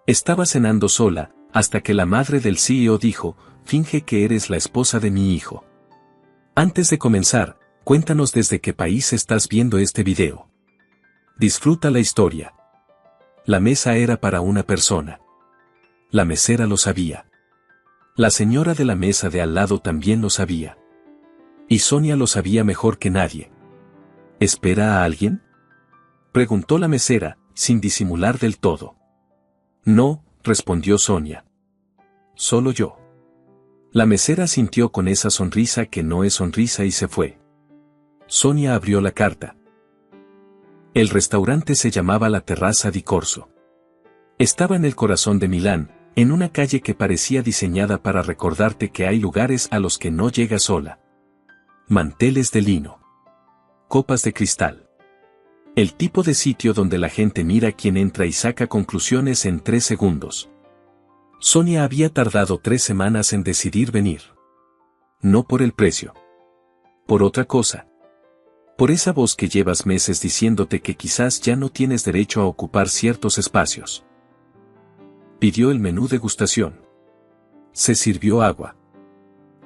Estaba cenando sola, hasta que la madre del CEO dijo, finge que eres la esposa de mi hijo. Antes de comenzar, cuéntanos desde qué país estás viendo este video. Disfruta la historia. La mesa era para una persona. La mesera lo sabía. La señora de la mesa de al lado también lo sabía. Y Sonia lo sabía mejor que nadie. ¿Espera a alguien?, preguntó la mesera, sin disimular del todo. No, respondió Sonia. Solo yo. La mesera sintió con esa sonrisa que no es sonrisa y se fue. Sonia abrió la carta. El restaurante se llamaba La Terrazza di Corso. Estaba en el corazón de Milán, en una calle que parecía diseñada para recordarte que hay lugares a los que no llegas sola. Manteles de lino. Copas de cristal. El tipo de sitio donde la gente mira quién entra y saca conclusiones en 3 segundos. Sonia había tardado 3 semanas en decidir venir. No por el precio. Por otra cosa. Por esa voz que llevas meses diciéndote que quizás ya no tienes derecho a ocupar ciertos espacios. Pidió el menú degustación. Se sirvió agua.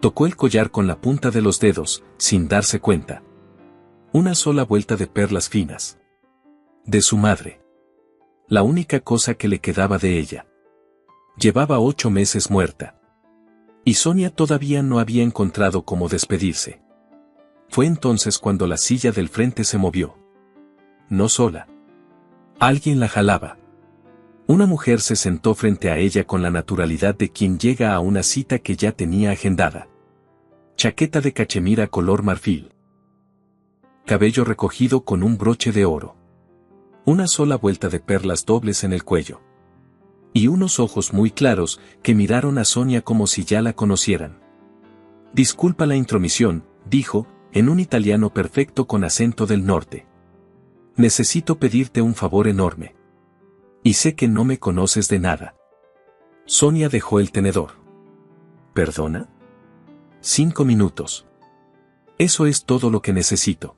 Tocó el collar con la punta de los dedos, sin darse cuenta. Una sola vuelta de perlas finas. De su madre. La única cosa que le quedaba de ella. Llevaba 8 meses muerta. Y Sonia todavía no había encontrado cómo despedirse. Fue entonces cuando la silla del frente se movió. No sola. Alguien la jalaba. Una mujer se sentó frente a ella con la naturalidad de quien llega a una cita que ya tenía agendada. Chaqueta de cachemira color marfil. Cabello recogido con un broche de oro. Una sola vuelta de perlas dobles en el cuello. Y unos ojos muy claros que miraron a Sonia como si ya la conocieran. Disculpa la intromisión, dijo, en un italiano perfecto con acento del norte. Necesito pedirte un favor enorme. Y sé que no me conoces de nada. Sonia dejó el tenedor. ¿Perdona? 5 minutos. Eso es todo lo que necesito.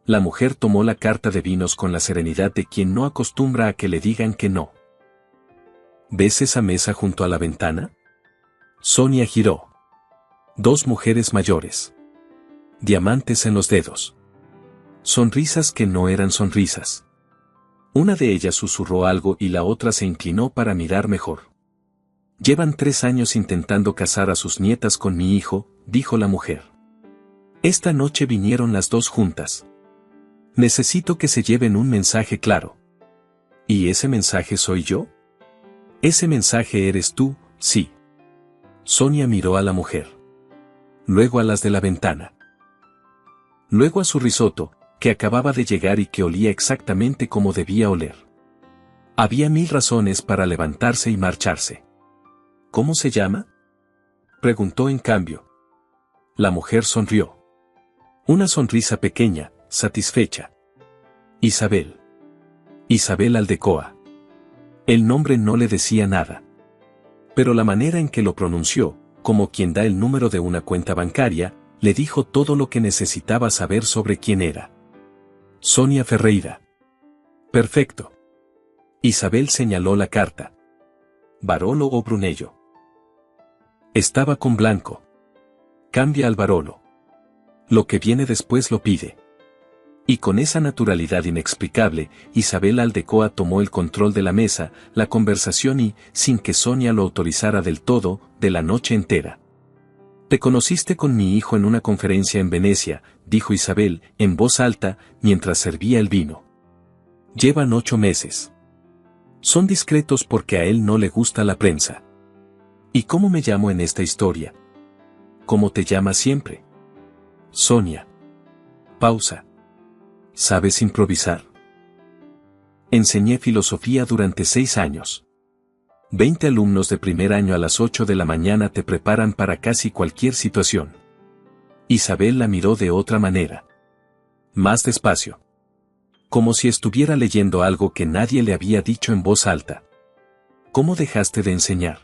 La mujer tomó la carta de vinos con la serenidad de quien no acostumbra a que le digan que no. ¿Ves esa mesa junto a la ventana? Sonia giró. 2 mujeres mayores. Diamantes en los dedos. Sonrisas que no eran sonrisas. Una de ellas susurró algo y la otra se inclinó para mirar mejor. Llevan 3 años intentando casar a sus nietas con mi hijo, dijo la mujer. Esta noche vinieron las 2 juntas. Necesito que se lleven un mensaje claro. ¿Y ese mensaje soy yo? Ese mensaje eres tú, sí. Sonia miró a la mujer. Luego a las de la ventana. Luego a su risotto, que acababa de llegar y que olía exactamente como debía oler. Había 1000 razones para levantarse y marcharse. ¿Cómo se llama?, preguntó en cambio. La mujer sonrió. Una sonrisa pequeña, satisfecha. Isabel. Isabel Aldecoa. El nombre no le decía nada. Pero la manera en que lo pronunció, como quien da el número de una cuenta bancaria, le dijo todo lo que necesitaba saber sobre quién era. Sonia Ferreira. Perfecto. Isabel señaló la carta. Barolo o Brunello. Estaba con blanco. Cambia al Barolo. Lo que viene después lo pide. Y con esa naturalidad inexplicable, Isabel Aldecoa tomó el control de la mesa, la conversación y, sin que Sonia lo autorizara del todo, de la noche entera. Te conociste con mi hijo en una conferencia en Venecia, dijo Isabel, en voz alta, mientras servía el vino. Llevan 8 meses. Son discretos porque a él no le gusta la prensa. ¿Y cómo me llamo en esta historia? ¿Cómo te llamas siempre? Sonia. Pausa. ¿Sabes improvisar? Enseñé filosofía durante 6 años. 20 alumnos de primer año a las 8 de la mañana te preparan para casi cualquier situación. Isabel la miró de otra manera. Más despacio. Como si estuviera leyendo algo que nadie le había dicho en voz alta. ¿Cómo dejaste de enseñar?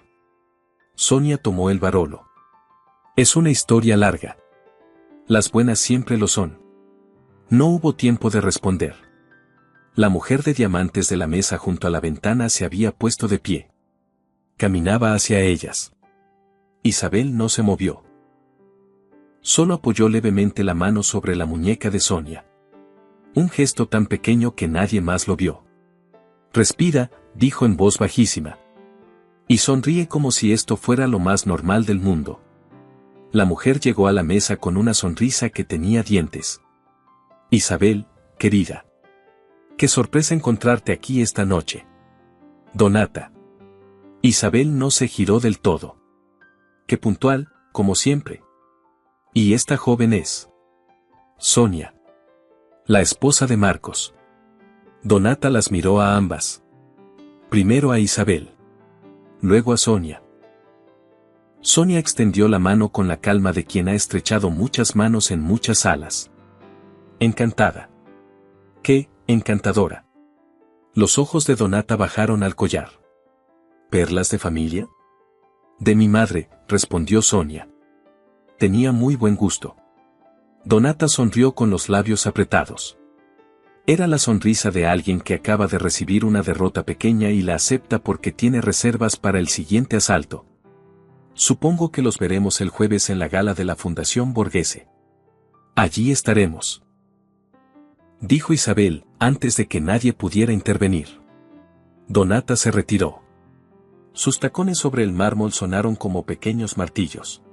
Sonia tomó el Barolo. Es una historia larga. Las buenas siempre lo son. No hubo tiempo de responder. La mujer de diamantes de la mesa junto a la ventana se había puesto de pie. Caminaba hacia ellas. Isabel no se movió. Solo apoyó levemente la mano sobre la muñeca de Sonia. Un gesto tan pequeño que nadie más lo vio. Respira, dijo en voz bajísima. Y sonríe como si esto fuera lo más normal del mundo. La mujer llegó a la mesa con una sonrisa que tenía dientes. Isabel, querida. Qué sorpresa encontrarte aquí esta noche. Donata. Isabel no se giró del todo. Qué puntual, como siempre. Y esta joven es Sonia, la esposa de Marcos. Donata las miró a ambas. Primero a Isabel. Luego a Sonia. Sonia extendió la mano con la calma de quien ha estrechado muchas manos en muchas salas. Encantada. ¡Qué encantadora! Los ojos de Donata bajaron al collar. ¿Perlas de familia? De mi madre, respondió Sonia. Tenía muy buen gusto. Donata sonrió con los labios apretados. Era la sonrisa de alguien que acaba de recibir una derrota pequeña y la acepta porque tiene reservas para el siguiente asalto. Supongo que los veremos el jueves en la gala de la Fundación Borghese. Allí estaremos. Dijo Isabel, antes de que nadie pudiera intervenir. Donata se retiró. Sus tacones sobre el mármol sonaron como pequeños martillos.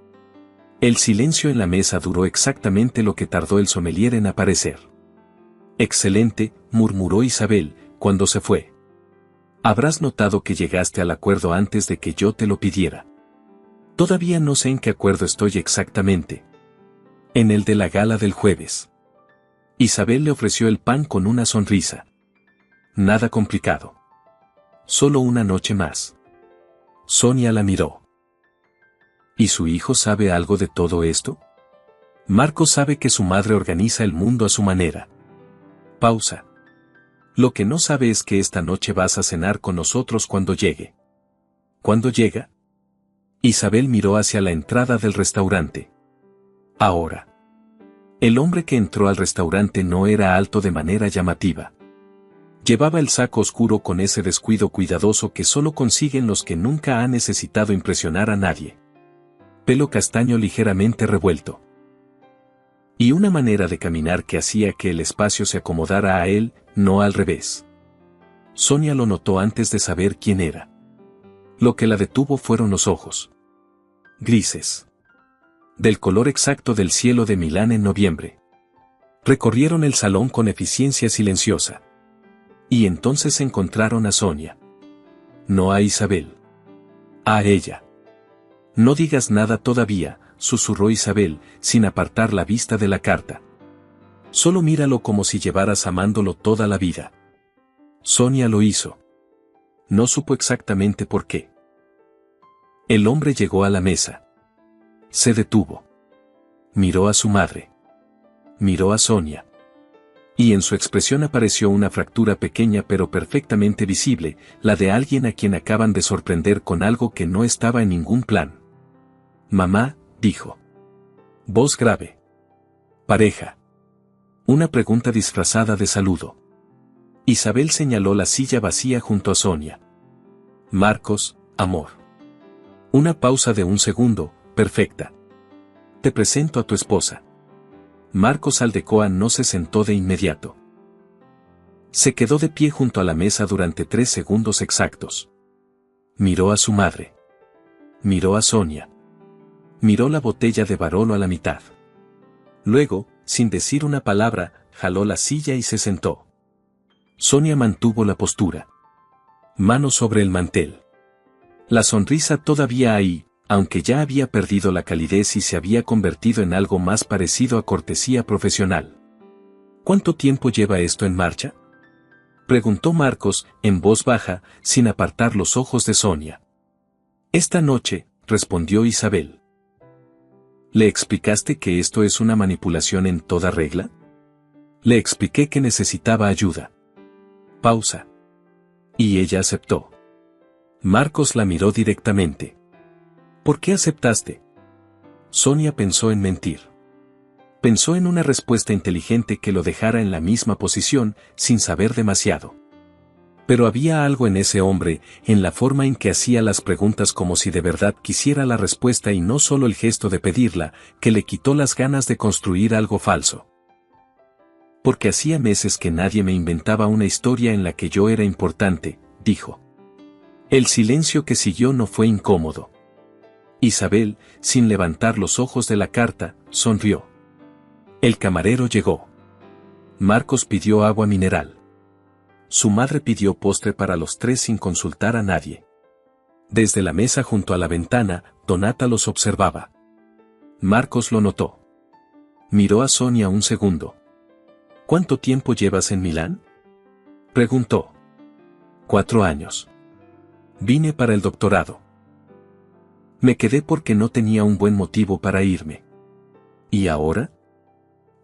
El silencio en la mesa duró exactamente lo que tardó el sommelier en aparecer. Excelente, murmuró Isabel, cuando se fue. Habrás notado que llegaste al acuerdo antes de que yo te lo pidiera. Todavía no sé en qué acuerdo estoy exactamente. En el de la gala del jueves. Isabel le ofreció el pan con una sonrisa. Nada complicado. Solo una noche más. Sonia la miró. ¿Y su hijo sabe algo de todo esto? Marco sabe que su madre organiza el mundo a su manera. Pausa. Lo que no sabe es que esta noche vas a cenar con nosotros cuando llegue. ¿Cuándo llega? Isabel miró hacia la entrada del restaurante. Ahora. El hombre que entró al restaurante no era alto de manera llamativa. Llevaba el saco oscuro con ese descuido cuidadoso que solo consiguen los que nunca han necesitado impresionar a nadie. Pelo castaño ligeramente revuelto. Y una manera de caminar que hacía que el espacio se acomodara a él, no al revés. Sonia lo notó antes de saber quién era. Lo que la detuvo fueron los ojos. Grises. Del color exacto del cielo de Milán en noviembre. Recorrieron el salón con eficiencia silenciosa. Y entonces encontraron a Sonia. No a Isabel. A ella. No digas nada todavía, susurró Isabel, sin apartar la vista de la carta. Solo míralo como si llevaras amándolo toda la vida. Sonia lo hizo. No supo exactamente por qué. El hombre llegó a la mesa. Se detuvo. Miró a su madre. Miró a Sonia. Y en su expresión apareció una fractura pequeña pero perfectamente visible, la de alguien a quien acaban de sorprender con algo que no estaba en ningún plan. Mamá, dijo. Voz grave. Pareja. Una pregunta disfrazada de saludo. Isabel señaló la silla vacía junto a Sonia. Marcos, amor. Una pausa de un segundo, perfecta. Te presento a tu esposa. Marcos Aldecoa no se sentó de inmediato. Se quedó de pie junto a la mesa durante 3 segundos exactos. Miró a su madre. Miró a Sonia. Miró la botella de Barolo a la mitad. Luego, sin decir una palabra, jaló la silla y se sentó. Sonia mantuvo la postura. Mano sobre el mantel. La sonrisa todavía ahí, aunque ya había perdido la calidez y se había convertido en algo más parecido a cortesía profesional. ¿Cuánto tiempo lleva esto en marcha? Preguntó Marcos, en voz baja, sin apartar los ojos de Sonia. Esta noche, respondió Isabel. ¿Le explicaste que esto es una manipulación en toda regla? Le expliqué que necesitaba ayuda. Pausa. Y ella aceptó. Marcos la miró directamente. ¿Por qué aceptaste? Sonia pensó en mentir. Pensó en una respuesta inteligente que lo dejara en la misma posición, sin saber demasiado. Pero había algo en ese hombre, en la forma en que hacía las preguntas como si de verdad quisiera la respuesta y no solo el gesto de pedirla, que le quitó las ganas de construir algo falso. Porque hacía meses que nadie me inventaba una historia en la que yo era importante, dijo. El silencio que siguió no fue incómodo. Isabel, sin levantar los ojos de la carta, sonrió. El camarero llegó. Marcos pidió agua mineral. Su madre pidió postre para los tres sin consultar a nadie. Desde la mesa junto a la ventana, Donata los observaba. Marcos lo notó. Miró a Sonia un segundo. ¿Cuánto tiempo llevas en Milán? Preguntó. 4 años. Vine para el doctorado. Me quedé porque no tenía un buen motivo para irme. ¿Y ahora?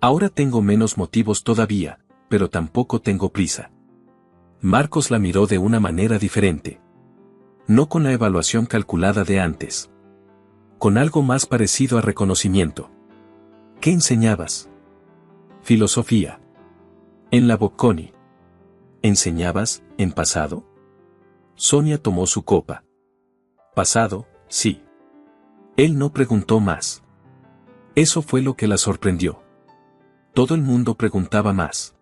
Ahora tengo menos motivos todavía, pero tampoco tengo prisa. Marcos la miró de una manera diferente. No con la evaluación calculada de antes. Con algo más parecido a reconocimiento. ¿Qué enseñabas? Filosofía. En la Bocconi. ¿Enseñabas, en pasado? Sonia tomó su copa. Pasado, sí. Él no preguntó más. Eso fue lo que la sorprendió. Todo el mundo preguntaba más.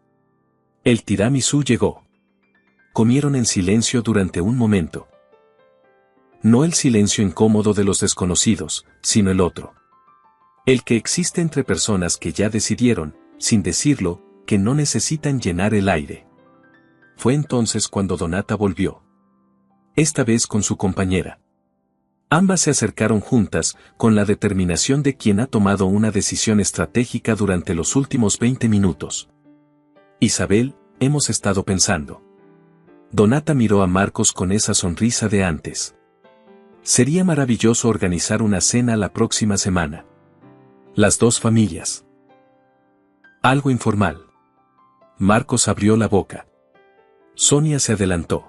El tiramisú llegó. Comieron en silencio durante un momento. No el silencio incómodo de los desconocidos, sino el otro. El que existe entre personas que ya decidieron, sin decirlo, que no necesitan llenar el aire. Fue entonces cuando Donata volvió. Esta vez con su compañera. Ambas se acercaron juntas, con la determinación de quien ha tomado una decisión estratégica durante los últimos 20 minutos. Isabel, hemos estado pensando. Donata miró a Marcos con esa sonrisa de antes. Sería maravilloso organizar una cena la próxima semana. Las dos familias. Algo informal. Marcos abrió la boca. Sonia se adelantó.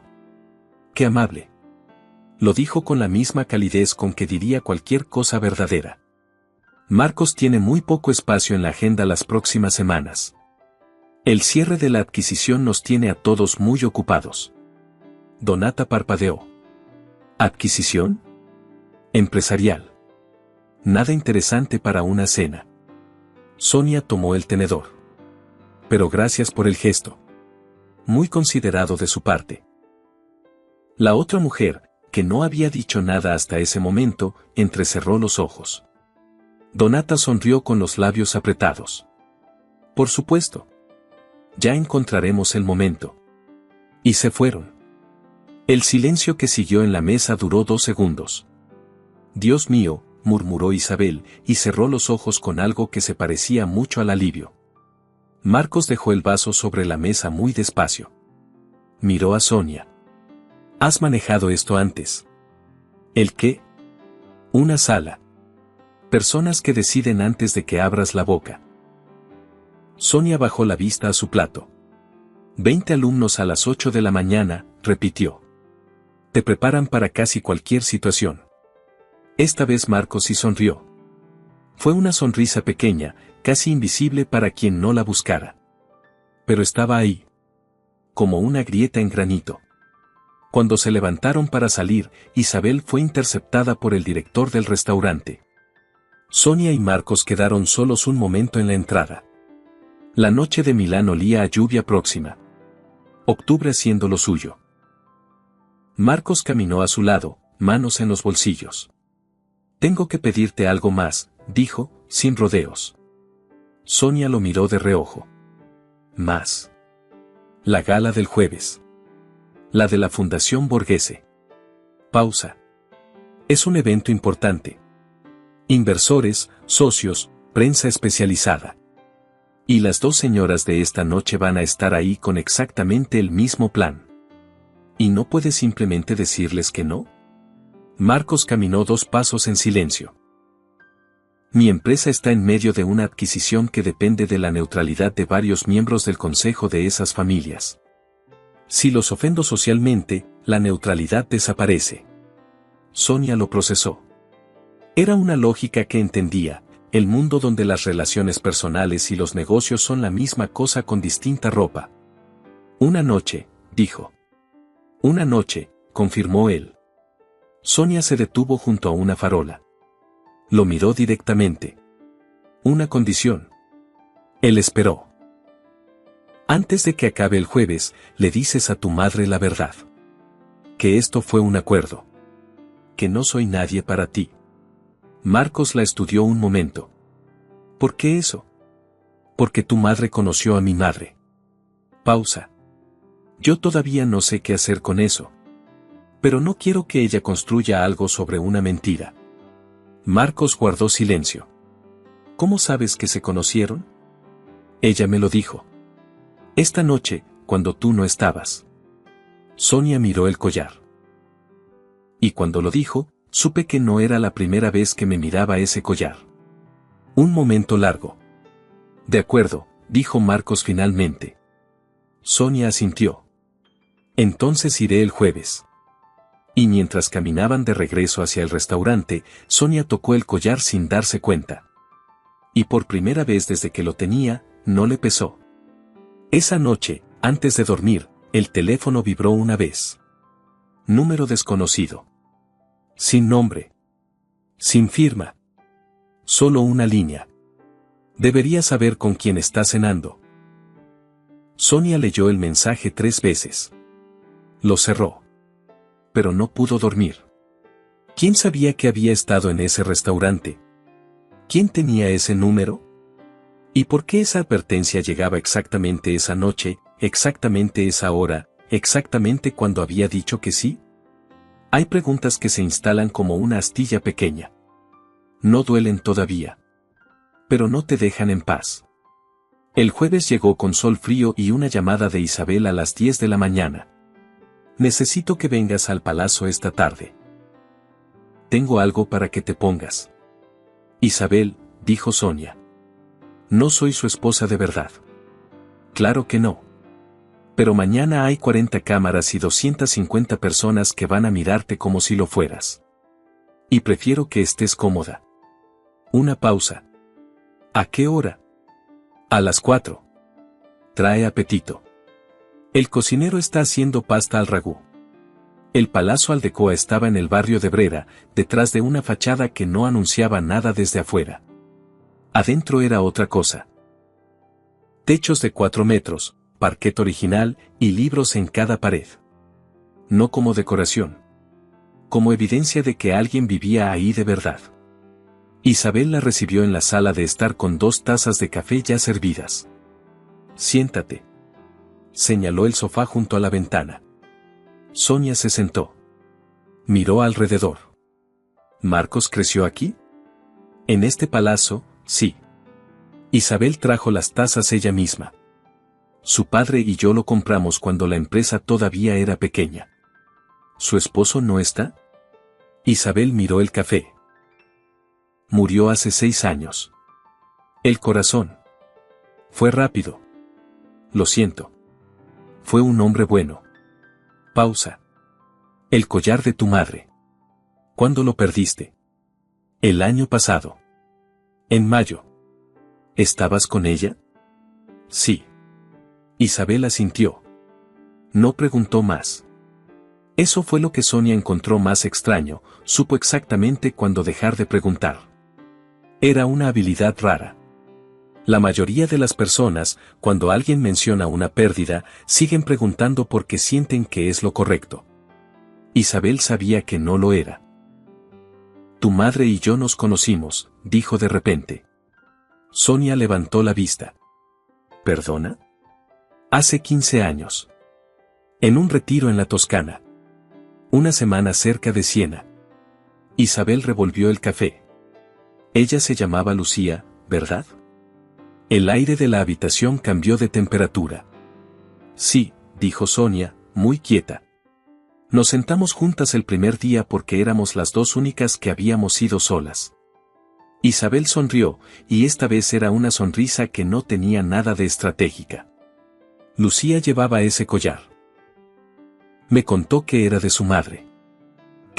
¡Qué amable! Lo dijo con la misma calidez con que diría cualquier cosa verdadera. Marcos tiene muy poco espacio en la agenda las próximas semanas. El cierre de la adquisición nos tiene a todos muy ocupados. Donata parpadeó. ¿Adquisición? Empresarial. Nada interesante para una cena. Sonia tomó el tenedor. Pero gracias por el gesto. Muy considerado de su parte. La otra mujer, que no había dicho nada hasta ese momento, entrecerró los ojos. Donata sonrió con los labios apretados. Por supuesto. Ya encontraremos el momento. Y se fueron. El silencio que siguió en la mesa duró 2 segundos. Dios mío, murmuró Isabel, y cerró los ojos con algo que se parecía mucho al alivio. Marcos dejó el vaso sobre la mesa muy despacio. Miró a Sonia. ¿Has manejado esto antes? ¿El qué? Una sala. Personas que deciden antes de que abras la boca. Sonia bajó la vista a su plato. 20 alumnos a las 8 de la mañana, repitió. Te preparan para casi cualquier situación. Esta vez Marcos sí sonrió. Fue una sonrisa pequeña, casi invisible para quien no la buscara. Pero estaba ahí. Como una grieta en granito. Cuando se levantaron para salir, Isabel fue interceptada por el director del restaurante. Sonia y Marcos quedaron solos un momento en la entrada. La noche de Milán olía a lluvia próxima. Octubre haciendo lo suyo. Marcos caminó a su lado, manos en los bolsillos. Tengo que pedirte algo más, dijo, sin rodeos. Sonia lo miró de reojo. Más. La gala del jueves. La de la Fundación Borghese. Pausa. Es un evento importante. Inversores, socios, prensa especializada. Y las 2 señoras de esta noche van a estar ahí con exactamente el mismo plan. ¿Y no puedes simplemente decirles que no? Marcos caminó 2 pasos en silencio. Mi empresa está en medio de una adquisición que depende de la neutralidad de varios miembros del consejo de esas familias. Si los ofendo socialmente, la neutralidad desaparece. Sonia lo procesó. Era una lógica que entendía, el mundo donde las relaciones personales y los negocios son la misma cosa con distinta ropa. Una noche, dijo. Una noche, confirmó él. Sonia se detuvo junto a una farola. Lo miró directamente. Una condición. Él esperó. Antes de que acabe el jueves, le dices a tu madre la verdad. Que esto fue un acuerdo. Que no soy nadie para ti. Marcos la estudió un momento. ¿Por qué eso? Porque tu madre conoció a mi madre. Pausa. Yo todavía no sé qué hacer con eso. Pero no quiero que ella construya algo sobre una mentira. Marcos guardó silencio. ¿Cómo sabes que se conocieron? Ella me lo dijo. Esta noche, cuando tú no estabas. Sonia miró el collar. Y cuando lo dijo, supe que no era la primera vez que me miraba ese collar. Un momento largo. De acuerdo, dijo Marcos finalmente. Sonia asintió. Entonces iré el jueves. Y mientras caminaban de regreso hacia el restaurante, Sonia tocó el collar sin darse cuenta. Y por primera vez desde que lo tenía, no le pesó. Esa noche, antes de dormir, el teléfono vibró una vez. Número desconocido. Sin nombre. Sin firma. Solo una línea. Debería saber con quién está cenando. Sonia leyó el mensaje 3 veces. Lo cerró. Pero no pudo dormir. ¿Quién sabía que había estado en ese restaurante? ¿Quién tenía ese número? ¿Y por qué esa advertencia llegaba exactamente esa noche, exactamente esa hora, exactamente cuando había dicho que sí? Hay preguntas que se instalan como una astilla pequeña. No duelen todavía. Pero no te dejan en paz. El jueves llegó con sol frío y una llamada de Isabel a las 10 de la mañana. Necesito que vengas al palacio esta tarde. Tengo algo para que te pongas. Isabel, dijo Sonia. No soy su esposa de verdad. Claro que no. Pero mañana hay 40 cámaras y 250 personas que van a mirarte como si lo fueras. Y prefiero que estés cómoda. Una pausa. ¿A qué hora? A las 4. Trae apetito. El cocinero está haciendo pasta al ragú. El Palazzo Aldecoa estaba en el barrio de Brera, detrás de una fachada que no anunciaba nada desde afuera. Adentro era otra cosa. Techos de 4 metros, parquet original y libros en cada pared. No como decoración. Como evidencia de que alguien vivía ahí de verdad. Isabel la recibió en la sala de estar con 2 tazas de café ya servidas. Siéntate. Señaló el sofá junto a la ventana. Sonia se sentó. Miró alrededor. ¿Marcos creció aquí? En este palacio, sí. Isabel trajo las tazas ella misma. Su padre y yo lo compramos cuando la empresa todavía era pequeña. ¿Su esposo no está? Isabel miró el café. Murió hace 6 años. El corazón. Fue rápido. Lo siento. Fue un hombre bueno. Pausa. El collar de tu madre. ¿Cuándo lo perdiste? El año pasado. En mayo. ¿Estabas con ella? Sí. Isabel asintió. No preguntó más. Eso fue lo que Sonia encontró más extraño, supo exactamente cuándo dejar de preguntar. Era una habilidad rara. La mayoría de las personas, cuando alguien menciona una pérdida, siguen preguntando porque sienten que es lo correcto. Isabel sabía que no lo era. Tu madre y yo nos conocimos, dijo de repente. Sonia levantó la vista. ¿Perdona? Hace 15 años. En un retiro en la Toscana. Una semana cerca de Siena. Isabel revolvió el café. Ella se llamaba Lucía, ¿verdad? El aire de la habitación cambió de temperatura. Sí, dijo Sonia, muy quieta. Nos sentamos juntas el primer día porque éramos las 2 únicas que habíamos ido solas. Isabel sonrió, y esta vez era una sonrisa que no tenía nada de estratégica. Lucía llevaba ese collar. Me contó que era de su madre.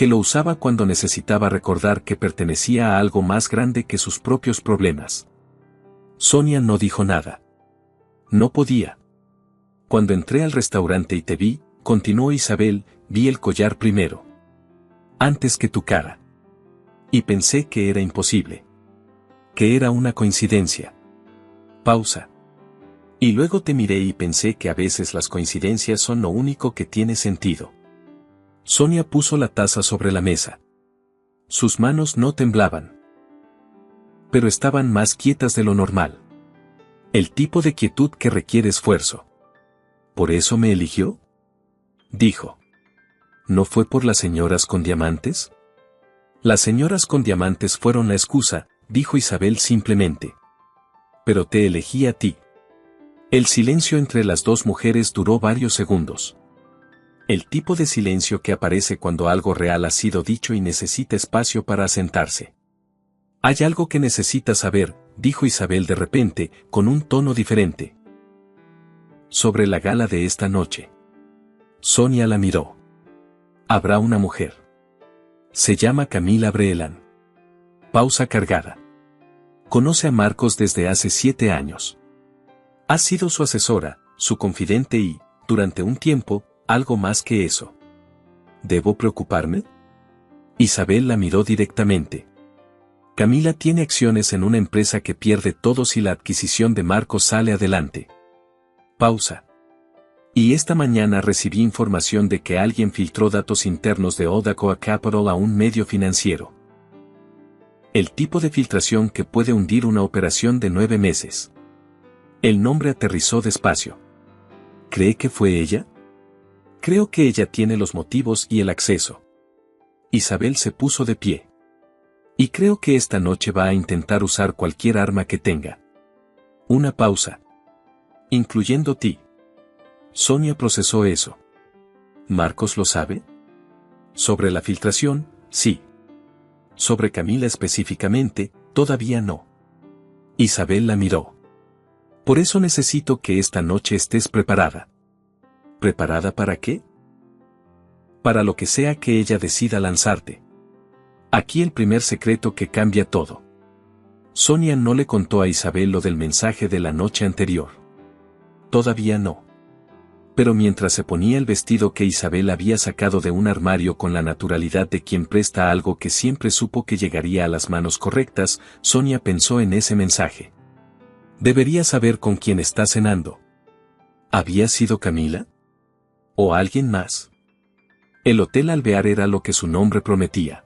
que lo usaba cuando necesitaba recordar que pertenecía a algo más grande que sus propios problemas. Sonia no dijo nada. No podía. Cuando entré al restaurante y te vi, continuó Isabel, vi el collar primero. Antes que tu cara. Y pensé que era imposible. Que era una coincidencia. Pausa. Y luego te miré y pensé que a veces las coincidencias son lo único que tiene sentido. Sonia puso la taza sobre la mesa. Sus manos no temblaban. Pero estaban más quietas de lo normal. El tipo de quietud que requiere esfuerzo. ¿Por eso me eligió? Dijo. ¿No fue por las señoras con diamantes? Las señoras con diamantes fueron la excusa, dijo Isabel simplemente. Pero te elegí a ti. El silencio entre las dos mujeres duró varios segundos. El tipo de silencio que aparece cuando algo real ha sido dicho y necesita espacio para asentarse. Hay algo que necesitas saber, dijo Isabel de repente, con un tono diferente. Sobre la gala de esta noche. Sonia la miró. Habrá una mujer. Se llama Camila Breelán. Pausa cargada. Conoce a Marcos desde hace 7 años. Ha sido su asesora, su confidente y, durante un tiempo, algo más que eso. ¿Debo preocuparme? Isabel la miró directamente. Camila tiene acciones en una empresa que pierde todo si la adquisición de Marcos sale adelante. Pausa. Y esta mañana recibí información de que alguien filtró datos internos de Odacoa Capital a un medio financiero. El tipo de filtración que puede hundir una operación de 9 meses. El nombre aterrizó despacio. ¿Cree que fue ella? Creo que ella tiene los motivos y el acceso. Isabel se puso de pie. Y creo que esta noche va a intentar usar cualquier arma que tenga. Una pausa. Incluyendo ti. Sonia procesó eso. ¿Marcos lo sabe? Sobre la filtración, sí. Sobre Camila específicamente, todavía no. Isabel la miró. Por eso necesito que esta noche estés preparada. ¿Preparada para qué? Para lo que sea que ella decida lanzarte. Aquí el primer secreto que cambia todo. Sonia no le contó a Isabel lo del mensaje de la noche anterior. Todavía no. Pero mientras se ponía el vestido que Isabel había sacado de un armario con la naturalidad de quien presta algo que siempre supo que llegaría a las manos correctas, Sonia pensó en ese mensaje. Debería saber con quién está cenando. ¿Había sido Camila? ¿O alguien más? El Hotel Alvear era lo que su nombre prometía.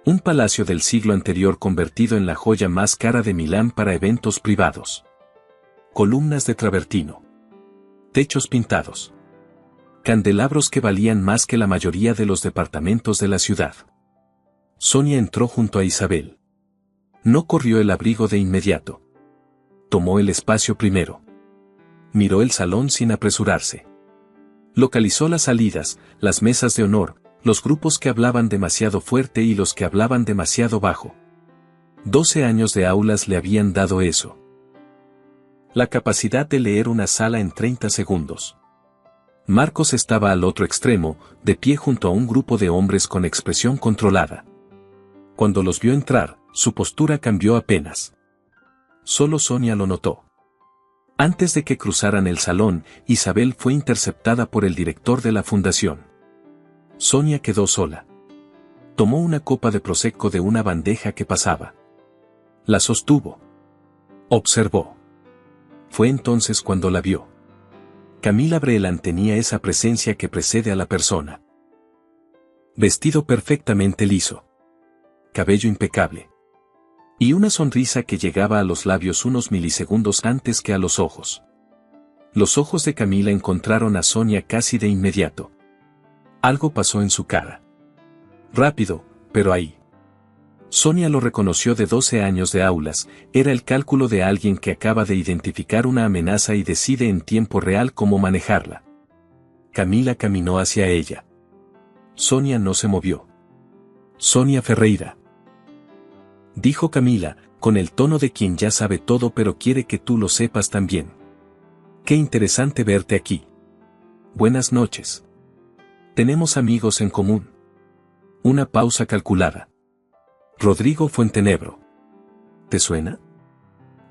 Un palacio del siglo anterior convertido en la joya más cara de Milán para eventos privados. Columnas de travertino. Techos pintados. Candelabros que valían más que la mayoría de los departamentos de la ciudad. Sonia entró junto a Isabel. No corrió el abrigo de inmediato. Tomó el espacio primero. Miró el salón sin apresurarse. Localizó las salidas, las mesas de honor, los grupos que hablaban demasiado fuerte y los que hablaban demasiado bajo. 12 años de aulas le habían dado eso. La capacidad de leer una sala en 30 segundos. Marcos estaba al otro extremo, de pie junto a un grupo de hombres con expresión controlada. Cuando los vio entrar, su postura cambió apenas. Solo Sonia lo notó. Antes de que cruzaran el salón, Isabel fue interceptada por el director de la fundación. Sonia quedó sola. Tomó una copa de prosecco de una bandeja que pasaba. La sostuvo. Observó. Fue entonces cuando la vio. Camila Breelán tenía esa presencia que precede a la persona. Vestido perfectamente liso. Cabello impecable. Y una sonrisa que llegaba a los labios unos milisegundos antes que a los ojos. Los ojos de Camila encontraron a Sonia casi de inmediato. Algo pasó en su cara. Rápido, pero ahí. Sonia lo reconoció de 12 años de aulas, era el cálculo de alguien que acaba de identificar una amenaza y decide en tiempo real cómo manejarla. Camila caminó hacia ella. Sonia no se movió. Sonia Ferreira. Dijo Camila, con el tono de quien ya sabe todo pero quiere que tú lo sepas también. Qué interesante verte aquí. Buenas noches. Tenemos amigos en común. Una pausa calculada. Rodrigo Fuentenebro. ¿Te suena?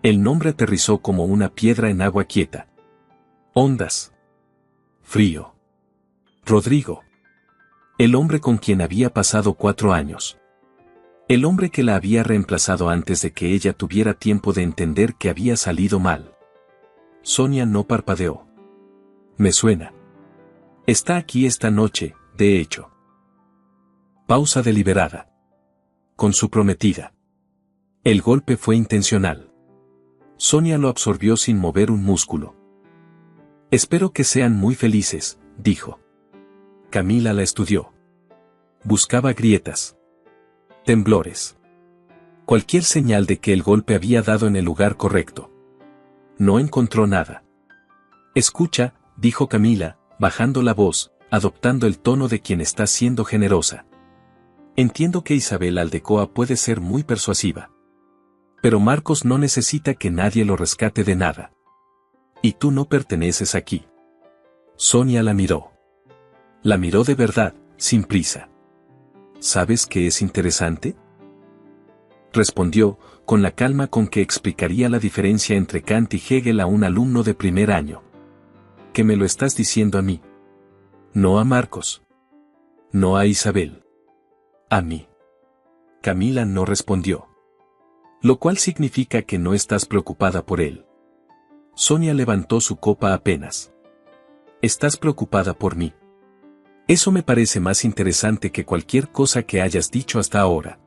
El nombre aterrizó como una piedra en agua quieta. Ondas. Frío. Rodrigo. El hombre con quien había pasado 4 años. El hombre que la había reemplazado antes de que ella tuviera tiempo de entender que había salido mal. Sonia no parpadeó. Me suena. Está aquí esta noche, de hecho. Pausa deliberada. Con su prometida. El golpe fue intencional. Sonia lo absorbió sin mover un músculo. Espero que sean muy felices, dijo. Camila la estudió. Buscaba grietas. Temblores. Cualquier señal de que el golpe había dado en el lugar correcto. No encontró nada. Escucha, dijo Camila, bajando la voz, adoptando el tono de quien está siendo generosa. Entiendo que Isabel Aldecoa puede ser muy persuasiva. Pero Marcos no necesita que nadie lo rescate de nada. Y tú no perteneces aquí. Sonia la miró. La miró de verdad, sin prisa. ¿Sabes qué es interesante? Respondió, con la calma con que explicaría la diferencia entre Kant y Hegel a un alumno de primer año. ¿Que me lo estás diciendo a mí? No a Marcos. No a Isabel. A mí. Camila no respondió. Lo cual significa que no estás preocupada por él. Sonia levantó su copa apenas. Estás preocupada por mí. Eso me parece más interesante que cualquier cosa que hayas dicho hasta ahora.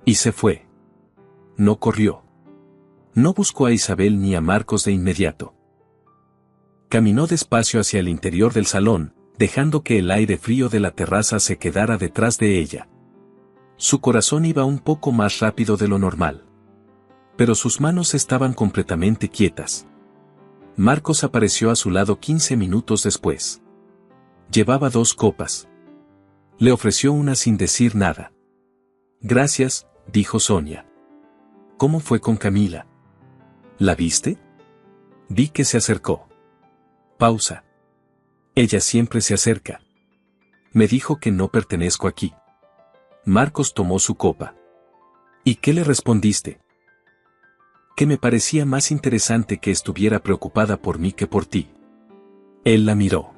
Y se fue. No corrió. No buscó a Isabel ni a Marcos de inmediato. Caminó despacio hacia el interior del salón, dejando que el aire frío de la terraza se quedara detrás de ella. Su corazón iba un poco más rápido de lo normal. Pero sus manos estaban completamente quietas. Marcos apareció a su lado 15 minutos después. Llevaba 2 copas. Le ofreció una sin decir nada. Gracias, dijo Sonia. ¿Cómo fue con Camila? ¿La viste? Vi que se acercó. Pausa. Ella siempre se acerca. Me dijo que no pertenezco aquí. Marcos tomó su copa. ¿Y qué le respondiste? Que me parecía más interesante que estuviera preocupada por mí que por ti. Él la miró.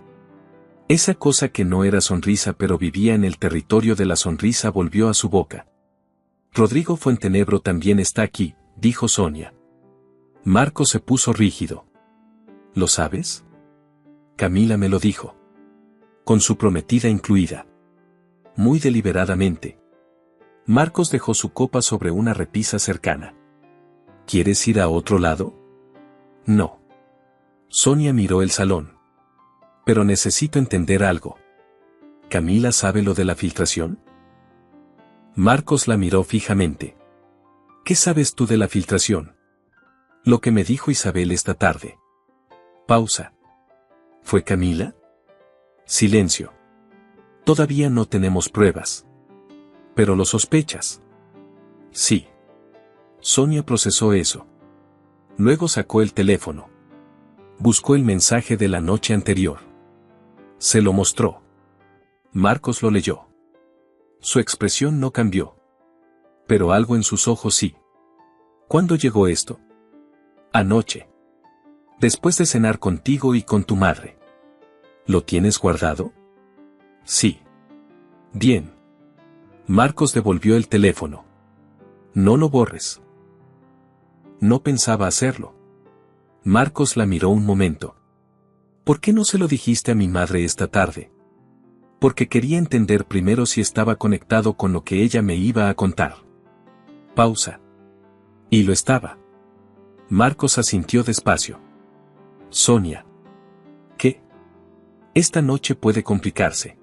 Esa cosa que no era sonrisa pero vivía en el territorio de la sonrisa volvió a su boca. Rodrigo Fuentenebro también está aquí, dijo Sonia. Marcos se puso rígido. ¿Lo sabes? Camila me lo dijo. Con su prometida incluida. Muy deliberadamente. Marcos dejó su copa sobre una repisa cercana. ¿Quieres ir a otro lado? No. Sonia miró el salón. Pero necesito entender algo. ¿Camila sabe lo de la filtración? Marcos la miró fijamente. ¿Qué sabes tú de la filtración? Lo que me dijo Isabel esta tarde. Pausa. ¿Fue Camila? Silencio. Todavía no tenemos pruebas. ¿Pero lo sospechas? Sí. Sonia procesó eso. Luego sacó el teléfono. Buscó el mensaje de la noche anterior. Se lo mostró. Marcos lo leyó. Su expresión no cambió. Pero algo en sus ojos sí. ¿Cuándo llegó esto? Anoche. Después de cenar contigo y con tu madre. ¿Lo tienes guardado? Sí. Bien. Marcos devolvió el teléfono. No lo borres. No pensaba hacerlo. Marcos la miró un momento. ¿Por qué no se lo dijiste a mi madre esta tarde? Porque quería entender primero si estaba conectado con lo que ella me iba a contar. Pausa. Y lo estaba. Marcos asintió despacio. Sonia. ¿Qué? Esta noche puede complicarse.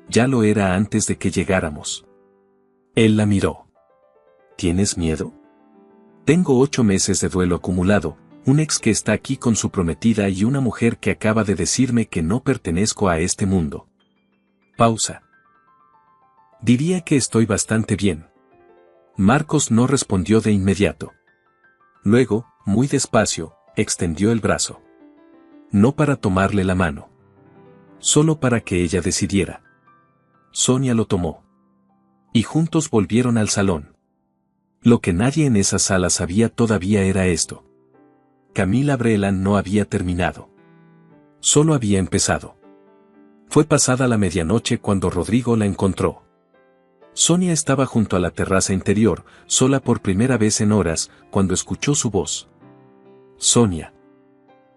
Ya lo era antes de que llegáramos. Él la miró. ¿Tienes miedo? Tengo 8 meses de duelo acumulado, un ex que está aquí con su prometida y una mujer que acaba de decirme que no pertenezco a este mundo. Pausa. Diría que estoy bastante bien. Marcos no respondió de inmediato. Luego, muy despacio, extendió el brazo. No para tomarle la mano. Solo para que ella decidiera. Sonia lo tomó. Y juntos volvieron al salón. Lo que nadie en esa sala sabía todavía era esto. Camila Breland no había terminado. Solo había empezado. Fue pasada la medianoche cuando Rodrigo la encontró. Sonia estaba junto a la terraza interior, sola por primera vez en horas, cuando escuchó su voz. Sonia.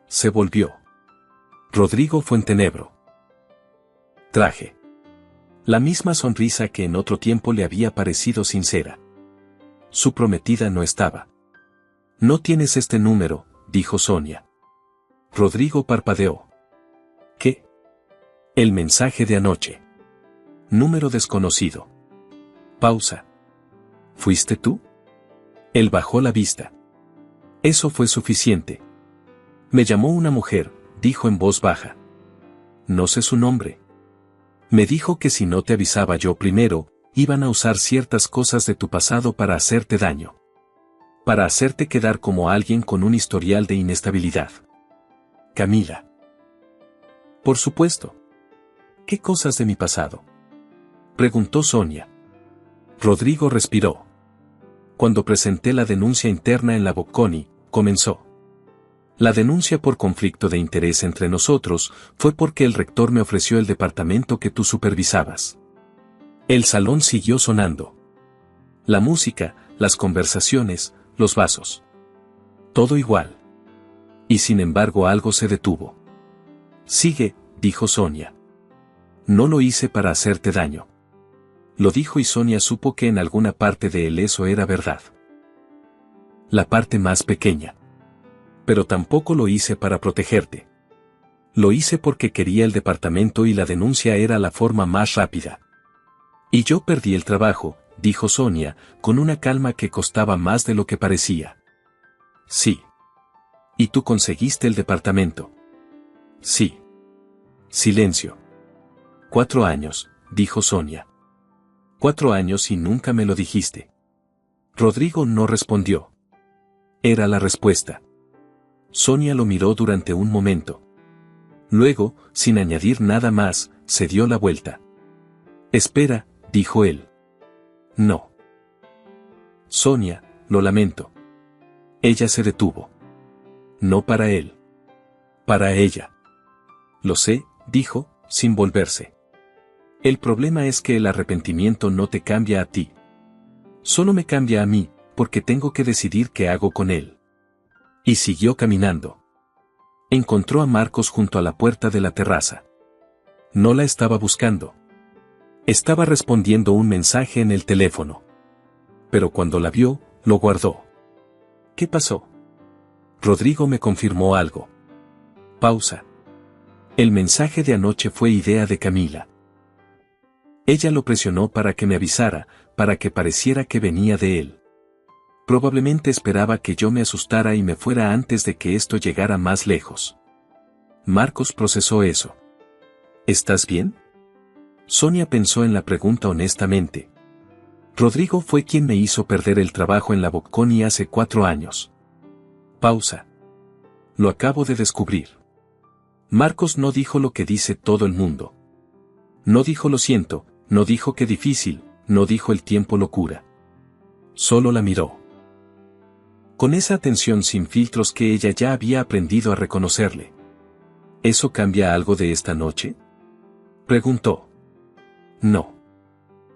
Se volvió. Rodrigo Fuentenebro. Traje. La misma sonrisa que en otro tiempo le había parecido sincera. Su prometida no estaba. No tienes este número, dijo Sonia. Rodrigo parpadeó. ¿Qué? El mensaje de anoche. Número desconocido. Pausa. ¿Fuiste tú? Él bajó la vista. Eso fue suficiente. Me llamó una mujer, dijo en voz baja. No sé su nombre. Me dijo que si no te avisaba yo primero, iban a usar ciertas cosas de tu pasado para hacerte daño. Para hacerte quedar como alguien con un historial de inestabilidad. Camila. Por supuesto. ¿Qué cosas de mi pasado? Preguntó Sonia. Rodrigo respiró. Cuando presenté la denuncia interna en la Bocconi, comenzó. La denuncia por conflicto de interés entre nosotros fue porque el rector me ofreció el departamento que tú supervisabas. El salón siguió sonando. La música, las conversaciones, los vasos. Todo igual. Y sin embargo algo se detuvo. Sigue, dijo Sonia. No lo hice para hacerte daño. Lo dijo y Sonia supo que en alguna parte de él eso era verdad. La parte más pequeña. Pero tampoco lo hice para protegerte. Lo hice porque quería el departamento y la denuncia era la forma más rápida. Y yo perdí el trabajo, dijo Sonia, con una calma que costaba más de lo que parecía. Sí. ¿Y tú conseguiste el departamento? Sí. Silencio. 4 años, dijo Sonia. 4 años y nunca me lo dijiste. Rodrigo no respondió. Era la respuesta. Sonia lo miró durante un momento. Luego, sin añadir nada más, se dio la vuelta. Espera, dijo él. No. Sonia, lo lamento. Ella se detuvo. No para él. Para ella. Lo sé, dijo, sin volverse. El problema es que el arrepentimiento no te cambia a ti. Solo me cambia a mí, porque tengo que decidir qué hago con él. Y siguió caminando. Encontró a Marcos junto a la puerta de la terraza. No la estaba buscando. Estaba respondiendo un mensaje en el teléfono. Pero cuando la vio, lo guardó. ¿Qué pasó? Rodrigo me confirmó algo. Pausa. El mensaje de anoche fue idea de Camila. Ella lo presionó para que me avisara, para que pareciera que venía de él. Probablemente esperaba que yo me asustara y me fuera antes de que esto llegara más lejos. Marcos procesó eso. ¿Estás bien? Sonia pensó en la pregunta honestamente. Rodrigo fue quien me hizo perder el trabajo en la Bocconi hace 4 años. Pausa. Lo acabo de descubrir. Marcos no dijo lo que dice todo el mundo. No dijo lo siento, no dijo qué difícil, no dijo el tiempo locura. Solo la miró. Con esa atención sin filtros que ella ya había aprendido a reconocerle. ¿Eso cambia algo de esta noche? Preguntó. No.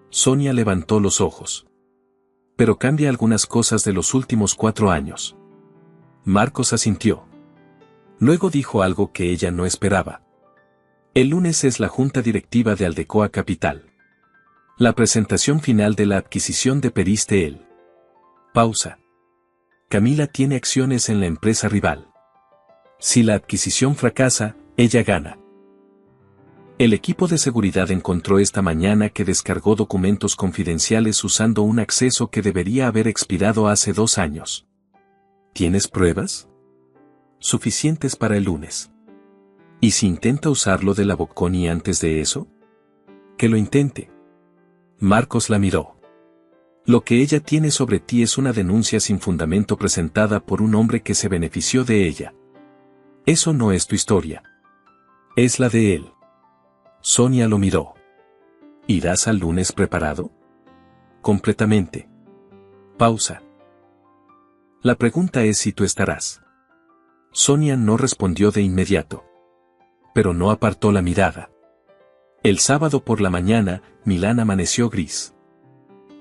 Sonia levantó los ojos. Pero cambia algunas cosas de los últimos 4 años. Marcos asintió. Luego dijo algo que ella no esperaba. El lunes es la junta directiva de Aldecoa Capital. La presentación final de la adquisición de Peristel. Pausa. Camila tiene acciones en la empresa rival. Si la adquisición fracasa, ella gana. El equipo de seguridad encontró esta mañana que descargó documentos confidenciales usando un acceso que debería haber expirado hace 2 años. ¿Tienes pruebas? Suficientes para el lunes. ¿Y si intenta usarlo de la Bocconi antes de eso? Que lo intente. Marcos la miró. Lo que ella tiene sobre ti es una denuncia sin fundamento presentada por un hombre que se benefició de ella. Eso no es tu historia. Es la de él. Sonia lo miró. ¿Irás al lunes preparado? completamente. Pausa. La pregunta es si tú estarás. Sonia no respondió de inmediato. Pero no apartó la mirada. El sábado por la mañana, Milán amaneció gris.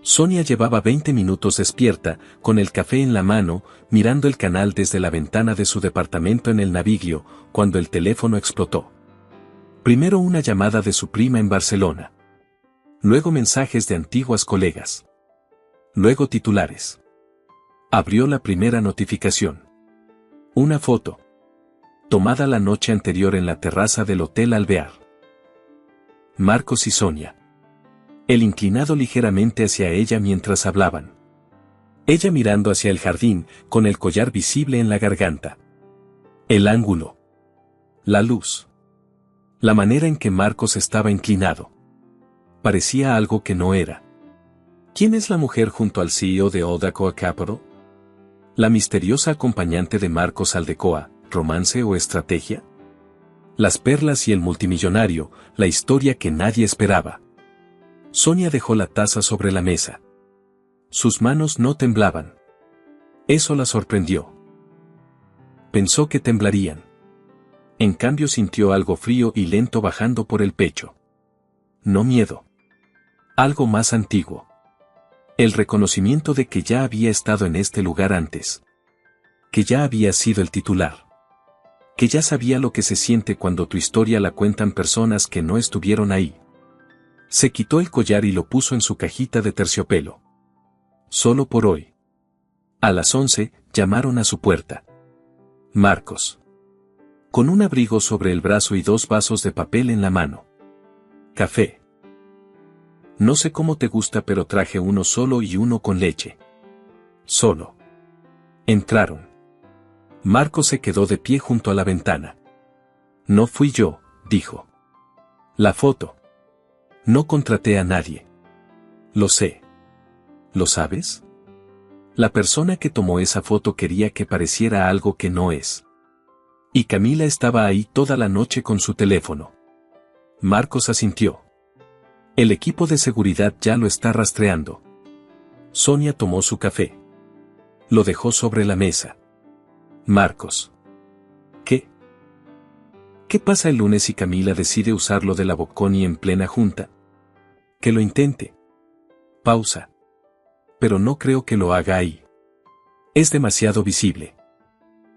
Sonia llevaba 20 minutos despierta, con el café en la mano, mirando el canal desde la ventana de su departamento en el Naviglio, cuando el teléfono explotó. Primero una llamada de su prima en Barcelona. Luego mensajes de antiguas colegas. Luego titulares. Abrió la primera notificación. Una foto. Tomada la noche anterior en la terraza del Hotel Alvear. Marcos y Sonia. Él inclinado ligeramente hacia ella mientras hablaban. Ella mirando hacia el jardín, con el collar visible en la garganta. El ángulo. La luz. La manera en que Marcos estaba inclinado. Parecía algo que no era. ¿Quién es la mujer junto al CEO de Odacoa Capital? ¿La misteriosa acompañante de Marcos Aldecoa, romance o estrategia? Las perlas y el multimillonario, la historia que nadie esperaba. Sonia dejó la taza sobre la mesa. Sus manos no temblaban. Eso la sorprendió. Pensó que temblarían. En cambio sintió algo frío y lento bajando por el pecho. No miedo. Algo más antiguo. El reconocimiento de que ya había estado en este lugar antes. Que ya había sido el titular. Que ya sabía lo que se siente cuando tu historia la cuentan personas que no estuvieron ahí. Se quitó el collar y lo puso en su cajita de terciopelo. Solo por hoy. A las 11, llamaron a su puerta. Marcos. Con un abrigo sobre el brazo y 2 vasos de papel en la mano. Café. No sé cómo te gusta, pero traje uno solo y uno con leche. Solo. Entraron. Marcos se quedó de pie junto a la ventana. No fui yo, dijo. La foto. No contraté a nadie. Lo sé. ¿Lo sabes? La persona que tomó esa foto quería que pareciera algo que no es. Y Camila estaba ahí toda la noche con su teléfono. Marcos asintió. El equipo de seguridad ya lo está rastreando. Sonia tomó su café. Lo dejó sobre la mesa. Marcos. ¿Qué? ¿Qué pasa el lunes si Camila decide usarlo de la Bocconi en plena junta? Que lo intente. Pausa. Pero no creo que lo haga ahí. Es demasiado visible.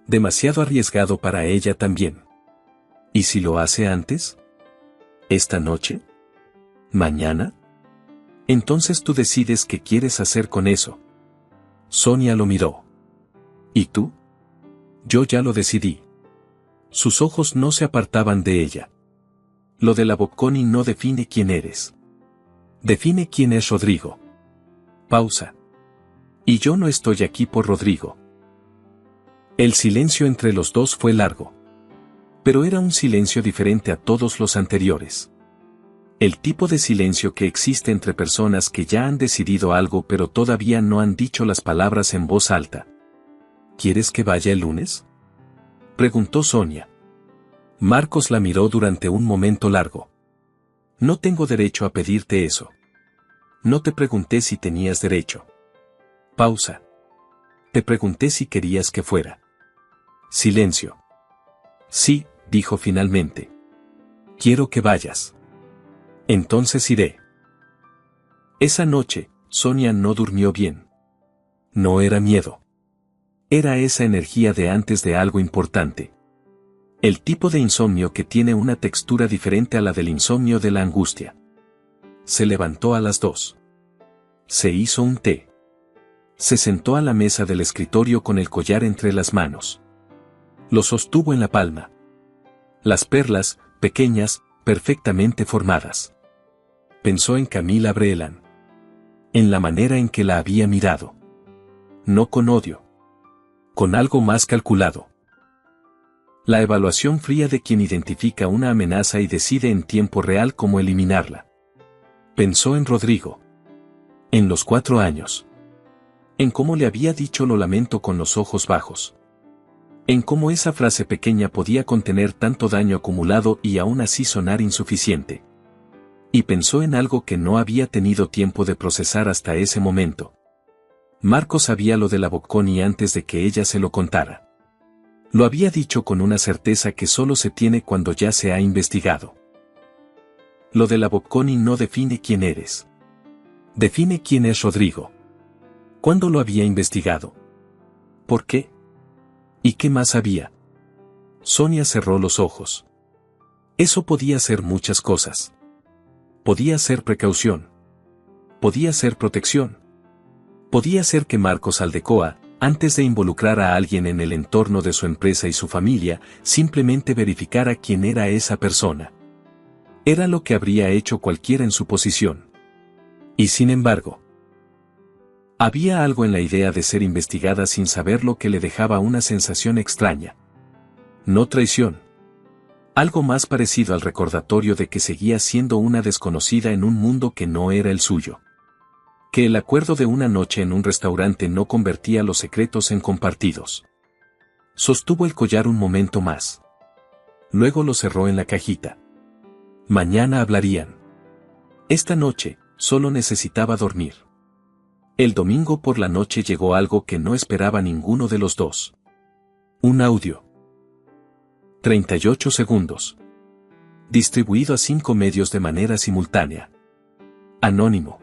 Demasiado arriesgado para ella también. ¿Y si lo hace antes? ¿Esta noche? ¿Mañana? Entonces tú decides qué quieres hacer con eso. Sonia lo miró. ¿Y tú? Yo ya lo decidí. Sus ojos no se apartaban de ella. Lo de la Bocconi no define quién eres. Define quién es Rodrigo. Pausa. Y yo no estoy aquí por Rodrigo. El silencio entre los dos fue largo. Pero era un silencio diferente a todos los anteriores. El tipo de silencio que existe entre personas que ya han decidido algo pero todavía no han dicho las palabras en voz alta. ¿Quieres que vaya el lunes? Preguntó Sonia. Marcos la miró durante un momento largo. No tengo derecho a pedirte eso. No te pregunté si tenías derecho. Pausa. Te pregunté si querías que fuera. Silencio. Sí, dijo finalmente. Quiero que vayas. Entonces iré. Esa noche, Sonia no durmió bien. No era miedo. Era esa energía de antes de algo importante. El tipo de insomnio que tiene una textura diferente a la del insomnio de la angustia. Se levantó a las 2. Se hizo un té. Se sentó a la mesa del escritorio con el collar entre las manos. Lo sostuvo en la palma. Las perlas, pequeñas, perfectamente formadas. Pensó en Camila Brelan. En la manera en que la había mirado. No con odio. Con algo más calculado. La evaluación fría de quien identifica una amenaza y decide en tiempo real cómo eliminarla. Pensó en Rodrigo. En los 4 años. En cómo le había dicho lo lamento con los ojos bajos. En cómo esa frase pequeña podía contener tanto daño acumulado y aún así sonar insuficiente. Y pensó en algo que no había tenido tiempo de procesar hasta ese momento. Marcos sabía lo de la Bocconi antes de que ella se lo contara. Lo había dicho con una certeza que solo se tiene cuando ya se ha investigado. Lo de la Bocconi no define quién eres. Define quién es Rodrigo. ¿Cuándo lo había investigado? ¿Por qué? ¿Y qué más había? Sonia cerró los ojos. Eso podía ser muchas cosas. Podía ser precaución. Podía ser protección. Podía ser que Marcos Aldecoa, antes de involucrar a alguien en el entorno de su empresa y su familia, simplemente verificara quién era esa persona. Era lo que habría hecho cualquiera en su posición. Y sin embargo, había algo en la idea de ser investigada sin saberlo que le dejaba una sensación extraña. No traición. Algo más parecido al recordatorio de que seguía siendo una desconocida en un mundo que no era el suyo. Que el acuerdo de una noche en un restaurante no convertía los secretos en compartidos. Sostuvo el collar un momento más. Luego lo cerró en la cajita. Mañana hablarían. Esta noche, solo necesitaba dormir. El domingo por la noche llegó algo que no esperaba ninguno de los dos. Un audio. 38 segundos. Distribuido a 5 medios de manera simultánea. Anónimo.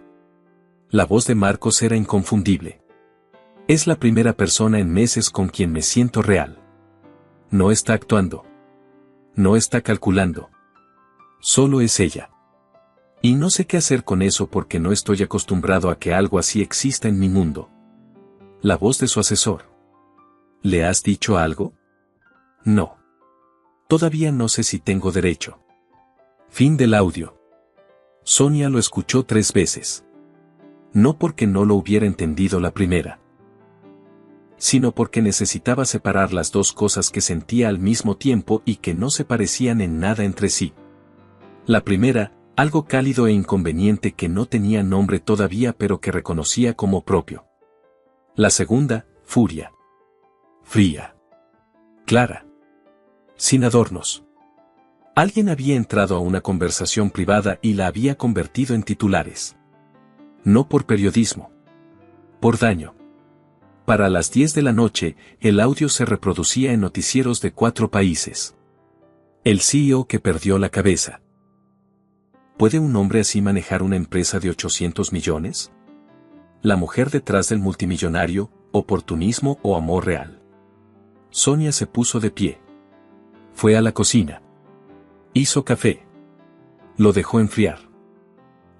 La voz de Marcos era inconfundible. Es la primera persona en meses con quien me siento real. No está actuando. No está calculando. Solo es ella. Y no sé qué hacer con eso porque no estoy acostumbrado a que algo así exista en mi mundo. La voz de su asesor. ¿Le has dicho algo? No. Todavía no sé si tengo derecho. Fin del audio. Sonia lo escuchó 3 veces. No porque no lo hubiera entendido la primera, sino porque necesitaba separar las dos cosas que sentía al mismo tiempo y que no se parecían en nada entre sí. La primera, algo cálido e inconveniente que no tenía nombre todavía pero que reconocía como propio. La segunda, furia. Fría. Clara. Sin adornos. Alguien había entrado a una conversación privada y la había convertido en titulares. No por periodismo. Por daño. Para las 10 de la noche, el audio se reproducía en noticieros de 4 países. El CEO que perdió la cabeza. ¿Puede un hombre así manejar una empresa de 800 millones? La mujer detrás del multimillonario, oportunismo o amor real. Sonia se puso de pie. Fue a la cocina. Hizo café. Lo dejó enfriar.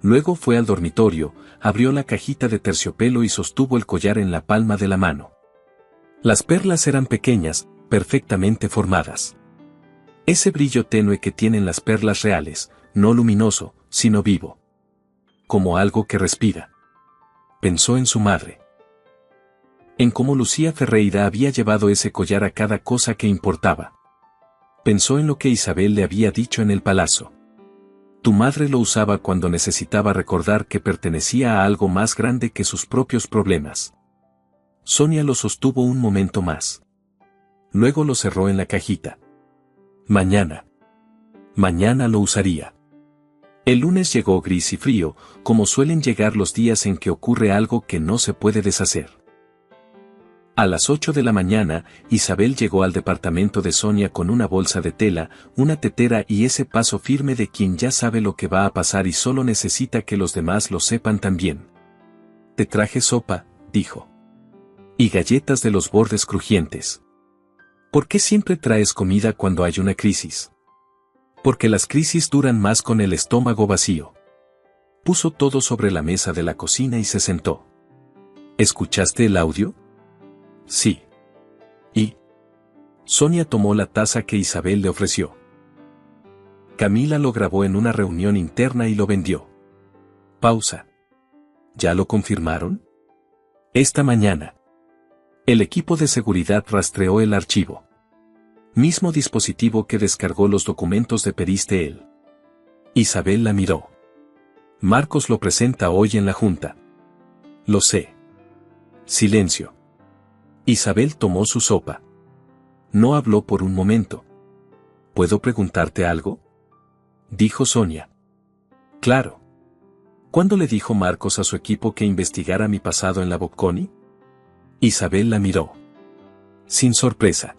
Luego fue al dormitorio, abrió la cajita de terciopelo y sostuvo el collar en la palma de la mano. Las perlas eran pequeñas, perfectamente formadas. Ese brillo tenue que tienen las perlas reales, no luminoso, sino vivo. Como algo que respira. Pensó en su madre. En cómo Lucía Ferreira había llevado ese collar a cada cosa que importaba. Pensó en lo que Isabel le había dicho en el palacio. Tu madre lo usaba cuando necesitaba recordar que pertenecía a algo más grande que sus propios problemas. Sonia lo sostuvo un momento más. Luego lo cerró en la cajita. Mañana. Mañana lo usaría. El lunes llegó gris y frío, como suelen llegar los días en que ocurre algo que no se puede deshacer. A las 8 de la mañana, Isabel llegó al departamento de Sonia con una bolsa de tela, una tetera y ese paso firme de quien ya sabe lo que va a pasar y solo necesita que los demás lo sepan también. Te traje sopa, dijo. Y galletas de los bordes crujientes. ¿Por qué siempre traes comida cuando hay una crisis? Porque las crisis duran más con el estómago vacío. Puso todo sobre la mesa de la cocina y se sentó. ¿Escuchaste el audio? Sí. ¿Y? Sonia tomó la taza que Isabel le ofreció. Camila lo grabó en una reunión interna y lo vendió. Pausa. ¿Ya lo confirmaron? Esta mañana. El equipo de seguridad rastreó el archivo. Mismo dispositivo que descargó los documentos de Periste él. Isabel la miró. Marcos lo presenta hoy en la junta. Lo sé. Silencio. Isabel tomó su sopa. No habló por un momento. ¿Puedo preguntarte algo? Dijo Sonia. Claro. ¿Cuándo le dijo Marcos a su equipo que investigara mi pasado en la Bocconi? Isabel la miró. Sin sorpresa.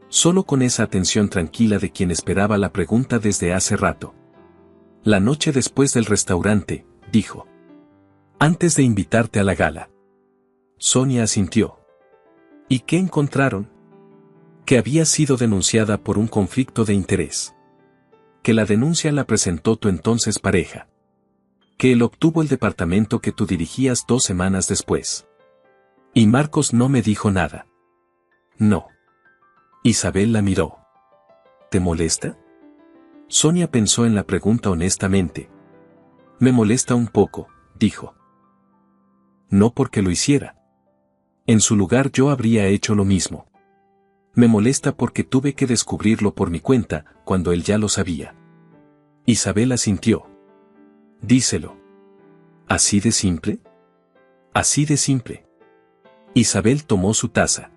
Solo con esa atención tranquila de quien esperaba la pregunta desde hace rato. La noche después del restaurante, dijo. Antes de invitarte a la gala. Sonia asintió. ¿Y qué encontraron? Que había sido denunciada por un conflicto de interés. Que la denuncia la presentó tu entonces pareja. Que él obtuvo el departamento que tú dirigías 2 semanas después. Y Marcos no me dijo nada. No. Isabel la miró. ¿Te molesta? Sonia pensó en la pregunta honestamente. Me molesta un poco, dijo. No porque lo hiciera. En su lugar yo habría hecho lo mismo. Me molesta porque tuve que descubrirlo por mi cuenta, cuando él ya lo sabía. Isabel asintió. Díselo. ¿Así de simple? Así de simple. Isabel tomó su taza.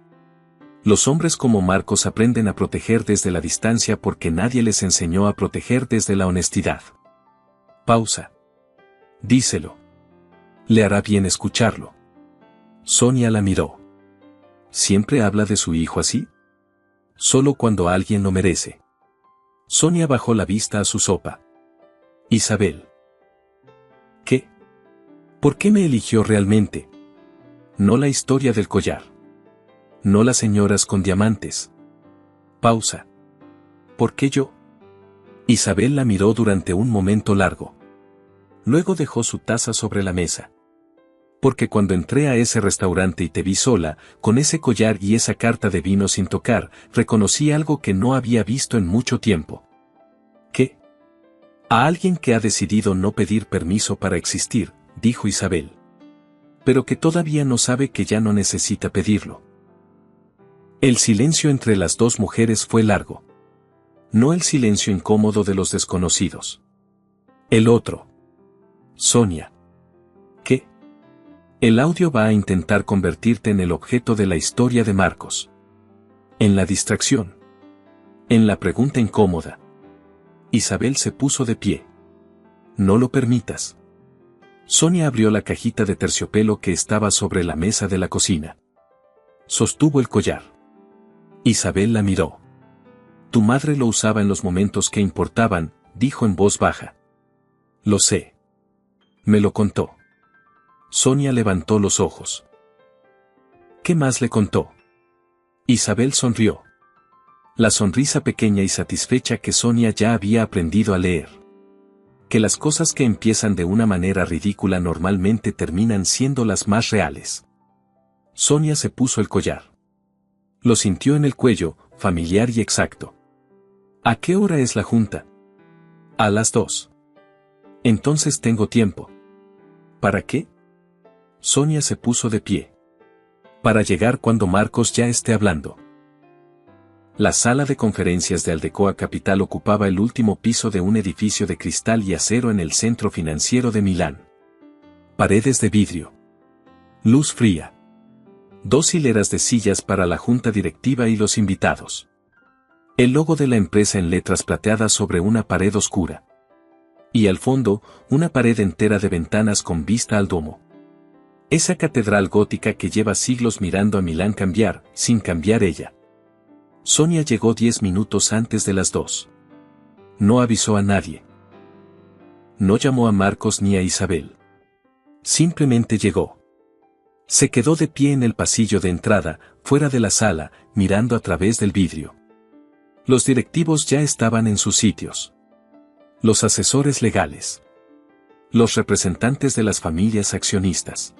Los hombres como Marcos aprenden a proteger desde la distancia porque nadie les enseñó a proteger desde la honestidad. Pausa. Díselo. Le hará bien escucharlo. Sonia la miró. ¿Siempre habla de su hijo así? Solo cuando alguien lo merece. Sonia bajó la vista a su sopa. Isabel. ¿Qué? ¿Por qué me eligió realmente? No la historia del collar. No las señoras con diamantes. Pausa. ¿Por qué yo? Isabel la miró durante un momento largo. Luego dejó su taza sobre la mesa. Porque cuando entré a ese restaurante y te vi sola, con ese collar y esa carta de vino sin tocar, reconocí algo que no había visto en mucho tiempo. ¿Qué? A alguien que ha decidido no pedir permiso para existir, dijo Isabel. Pero que todavía no sabe que ya no necesita pedirlo. El silencio entre las dos mujeres fue largo. No el silencio incómodo de los desconocidos. El otro. Sonia. ¿Qué? El audio va a intentar convertirte en el objeto de la historia de Marcos. En la distracción. En la pregunta incómoda. Isabel se puso de pie. No lo permitas. Sonia abrió la cajita de terciopelo que estaba sobre la mesa de la cocina. Sostuvo el collar. Isabel la miró. Tu madre lo usaba en los momentos que importaban, dijo en voz baja. Lo sé. Me lo contó. Sonia levantó los ojos. ¿Qué más le contó? Isabel sonrió. La sonrisa pequeña y satisfecha que Sonia ya había aprendido a leer. Que las cosas que empiezan de una manera ridícula normalmente terminan siendo las más reales. Sonia se puso el collar. Lo sintió en el cuello, familiar y exacto. ¿A qué hora es la junta? A las 2. Entonces tengo tiempo. ¿Para qué? Sonia se puso de pie. Para llegar cuando Marcos ya esté hablando. La sala de conferencias de Aldecoa Capital ocupaba el último piso de un edificio de cristal y acero en el centro financiero de Milán. Paredes de vidrio. Luz fría. 2 hileras de sillas para la junta directiva y los invitados. El logo de la empresa en letras plateadas sobre una pared oscura. Y al fondo, una pared entera de ventanas con vista al domo. Esa catedral gótica que lleva siglos mirando a Milán cambiar, sin cambiar ella. Sonia llegó 10 minutos antes de las 2. No avisó a nadie. No llamó a Marcos ni a Isabel. Simplemente llegó. Se quedó de pie en el pasillo de entrada, fuera de la sala, mirando a través del vidrio. Los directivos ya estaban en sus sitios. Los asesores legales. Los representantes de las familias accionistas.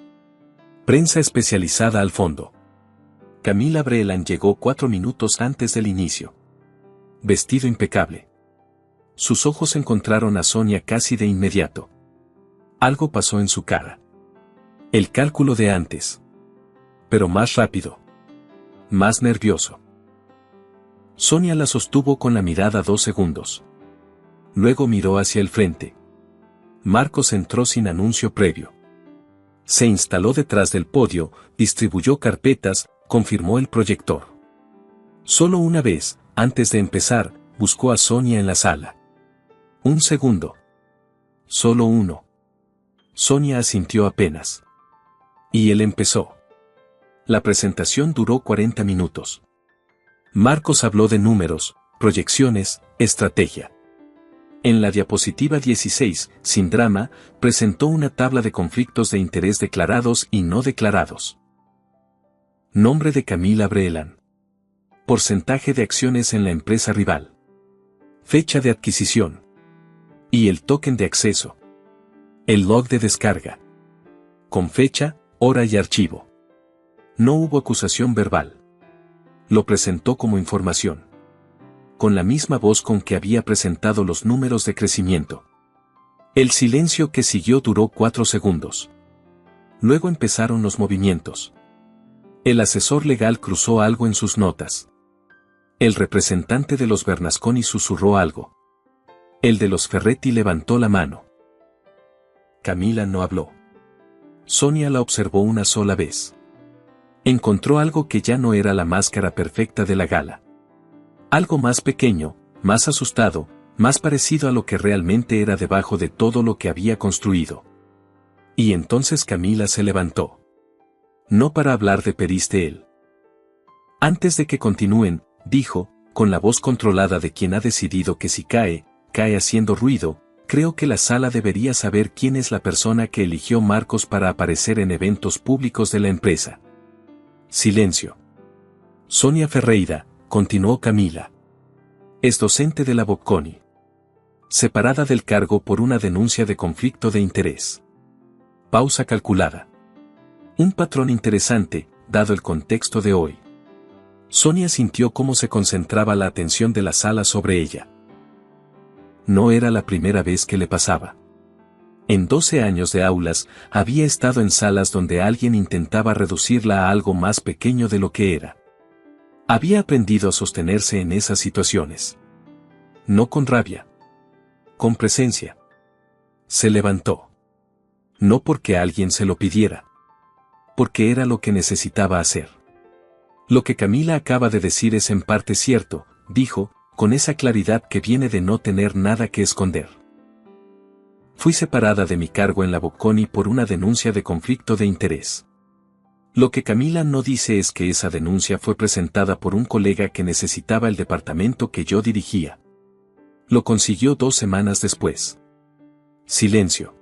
Prensa especializada al fondo. Camila Brelan llegó 4 minutos antes del inicio. Vestido impecable. Sus ojos encontraron a Sonia casi de inmediato. Algo pasó en su cara. El cálculo de antes. Pero más rápido. Más nervioso. Sonia la sostuvo con la mirada 2 segundos. Luego miró hacia el frente. Marcos entró sin anuncio previo. Se instaló detrás del podio, distribuyó carpetas, confirmó el proyector. Solo una vez, antes de empezar, buscó a Sonia en la sala. Un segundo. Solo uno. Sonia asintió apenas. Y él empezó. La presentación duró 40 minutos. Marcos habló de números, proyecciones, estrategia. En la diapositiva 16, sin drama, presentó una tabla de conflictos de interés declarados y no declarados. Nombre de Camila Breeland. Porcentaje de acciones en la empresa rival. Fecha de adquisición. Y el token de acceso. El log de descarga. Con fecha, hora y archivo. No hubo acusación verbal. Lo presentó como información. Con la misma voz con que había presentado los números de crecimiento. El silencio que siguió duró 4 segundos. Luego empezaron los movimientos. El asesor legal cruzó algo en sus notas. El representante de los Bernasconi susurró algo. El de los Ferretti levantó la mano. Camila no habló. Sonia la observó una sola vez. Encontró algo que ya no era la máscara perfecta de la gala. Algo más pequeño, más asustado, más parecido a lo que realmente era debajo de todo lo que había construido. Y entonces Camila se levantó. No para hablar de Peristel. Antes de que continúen, dijo, con la voz controlada de quien ha decidido que si cae, cae haciendo ruido, creo que la sala debería saber quién es la persona que eligió Marcos para aparecer en eventos públicos de la empresa. Silencio. Sonia Ferreira, continuó Camila. Es docente de la Bocconi. Separada del cargo por una denuncia de conflicto de interés. Pausa calculada. Un patrón interesante, dado el contexto de hoy. Sonia sintió cómo se concentraba la atención de la sala sobre ella. No era la primera vez que le pasaba. En 12 años de aulas, había estado en salas donde alguien intentaba reducirla a algo más pequeño de lo que era. Había aprendido a sostenerse en esas situaciones. No con rabia. Con presencia. Se levantó. No porque alguien se lo pidiera. Porque era lo que necesitaba hacer. Lo que Camila acaba de decir es en parte cierto, dijo, con esa claridad que viene de no tener nada que esconder. Fui separada de mi cargo en la Bocconi por una denuncia de conflicto de interés. Lo que Camila no dice es que esa denuncia fue presentada por un colega que necesitaba el departamento que yo dirigía. Lo consiguió 2 semanas después. Silencio.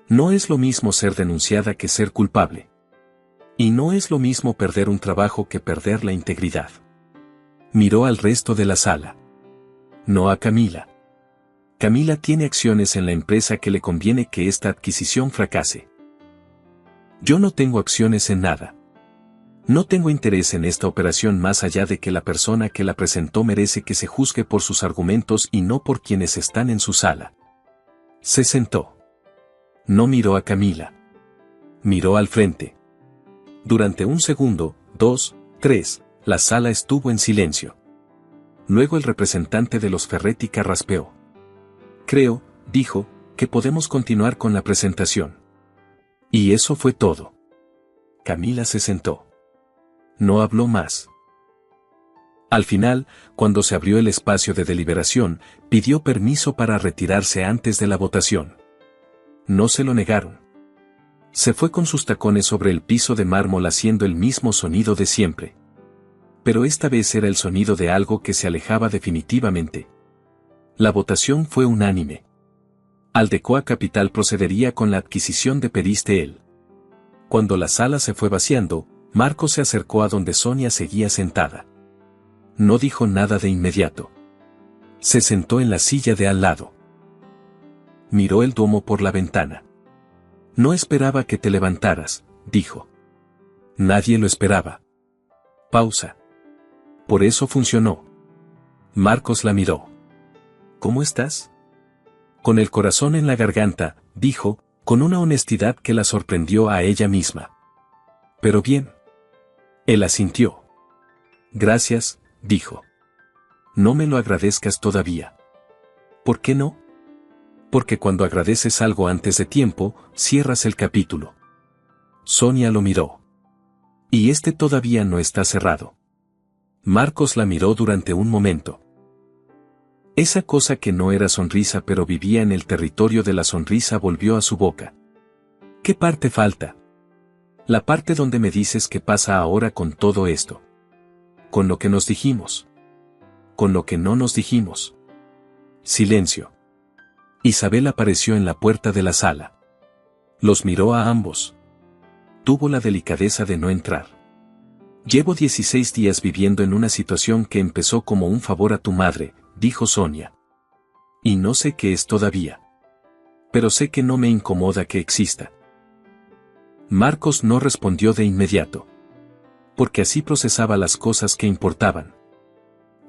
No es lo mismo ser denunciada que ser culpable. Y no es lo mismo perder un trabajo que perder la integridad. Miró al resto de la sala. No a Camila. Camila tiene acciones en la empresa que le conviene que esta adquisición fracase. Yo no tengo acciones en nada. No tengo interés en esta operación más allá de que la persona que la presentó merece que se juzgue por sus argumentos y no por quienes están en su sala. Se sentó. No miró a Camila. Miró al frente. Durante 1 segundo, 2, 3, la sala estuvo en silencio. Luego el representante de los Ferretti carraspeó. Creo, dijo, que podemos continuar con la presentación. Y eso fue todo. Camila se sentó. No habló más. Al final, cuando se abrió el espacio de deliberación, pidió permiso para retirarse antes de la votación. No se lo negaron. Se fue con sus tacones sobre el piso de mármol haciendo el mismo sonido de siempre. Pero esta vez era el sonido de algo que se alejaba definitivamente. La votación fue unánime. Aldecoa Capital procedería con la adquisición de Peristel. Cuando la sala se fue vaciando, Marcos se acercó a donde Sonia seguía sentada. No dijo nada de inmediato. Se sentó en la silla de al lado. Miró el Duomo por la ventana. No esperaba que te levantaras, dijo. Nadie lo esperaba. Pausa. Por eso funcionó. Marcos la miró. ¿Cómo estás? Con el corazón en la garganta, dijo, con una honestidad que la sorprendió a ella misma. Pero bien. Él asintió. Gracias, dijo. No me lo agradezcas todavía. ¿Por qué no? Porque cuando agradeces algo antes de tiempo, cierras el capítulo. Sonia lo miró. Y este todavía no está cerrado. Marcos la miró durante un momento. Esa cosa que no era sonrisa pero vivía en el territorio de la sonrisa volvió a su boca. ¿Qué parte falta? La parte donde me dices qué pasa ahora con todo esto. Con lo que nos dijimos. Con lo que no nos dijimos. Silencio. Isabel apareció en la puerta de la sala. Los miró a ambos. Tuvo la delicadeza de no entrar. Llevo 16 días viviendo en una situación que empezó como un favor a tu madre, dijo Sonia. Y no sé qué es todavía. Pero sé que no me incomoda que exista. Marcos no respondió de inmediato. Porque así procesaba las cosas que importaban.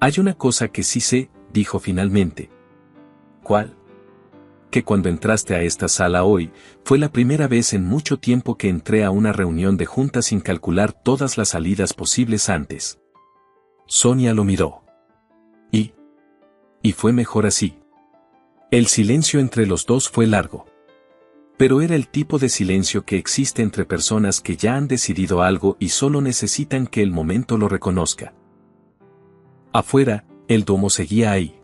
Hay una cosa que sí sé, dijo finalmente. ¿Cuál? Que cuando entraste a esta sala hoy, fue la primera vez en mucho tiempo que entré a una reunión de junta sin calcular todas las salidas posibles antes. Sonia lo miró. Y fue mejor así. El silencio entre los dos fue largo. Pero era el tipo de silencio que existe entre personas que ya han decidido algo y solo necesitan que el momento lo reconozca. Afuera, el domo seguía ahí.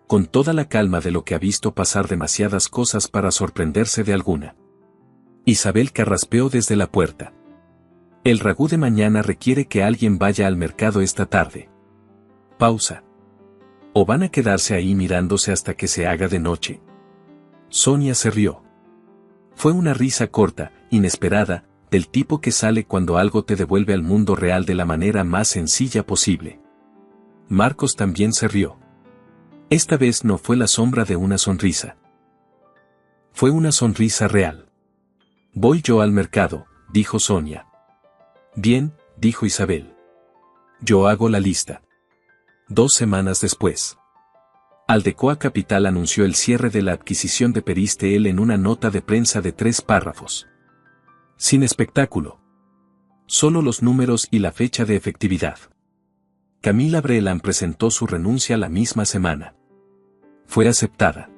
Con toda la calma de lo que ha visto pasar demasiadas cosas para sorprenderse de alguna. Isabel carraspeó desde la puerta. El ragú de mañana requiere que alguien vaya al mercado esta tarde. Pausa. ¿O van a quedarse ahí mirándose hasta que se haga de noche? Sonia se rió. Fue una risa corta, inesperada, del tipo que sale cuando algo te devuelve al mundo real de la manera más sencilla posible. Marcos también se rió. Esta vez no fue la sombra de una sonrisa. Fue una sonrisa real. Voy yo al mercado, dijo Sonia. Bien, dijo Isabel. Yo hago la lista. 2 semanas después. Aldecoa Capital anunció el cierre de la adquisición de Peristel en una nota de prensa de 3 párrafos. Sin espectáculo. Solo los números y la fecha de efectividad. Camila Brelan presentó su renuncia la misma semana. Fue aceptada.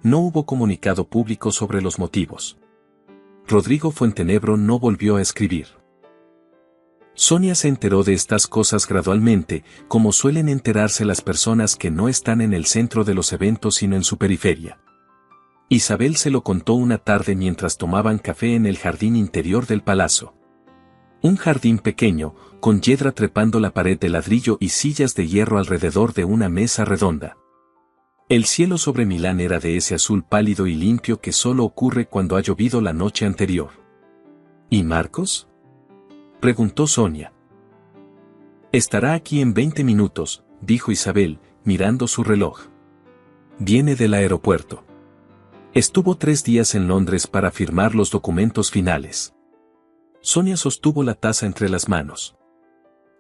No hubo comunicado público sobre los motivos. Rodrigo Fuentenebro no volvió a escribir. Sonia se enteró de estas cosas gradualmente, como suelen enterarse las personas que no están en el centro de los eventos sino en su periferia. Isabel se lo contó una tarde mientras tomaban café en el jardín interior del palacio. Un jardín pequeño, con yedra trepando la pared de ladrillo y sillas de hierro alrededor de una mesa redonda. El cielo sobre Milán era de ese azul pálido y limpio que solo ocurre cuando ha llovido la noche anterior. ¿Y Marcos?, preguntó Sonia. Estará aquí en 20 minutos, dijo Isabel, mirando su reloj. Viene del aeropuerto. Estuvo 3 días en Londres para firmar los documentos finales. Sonia sostuvo la taza entre las manos.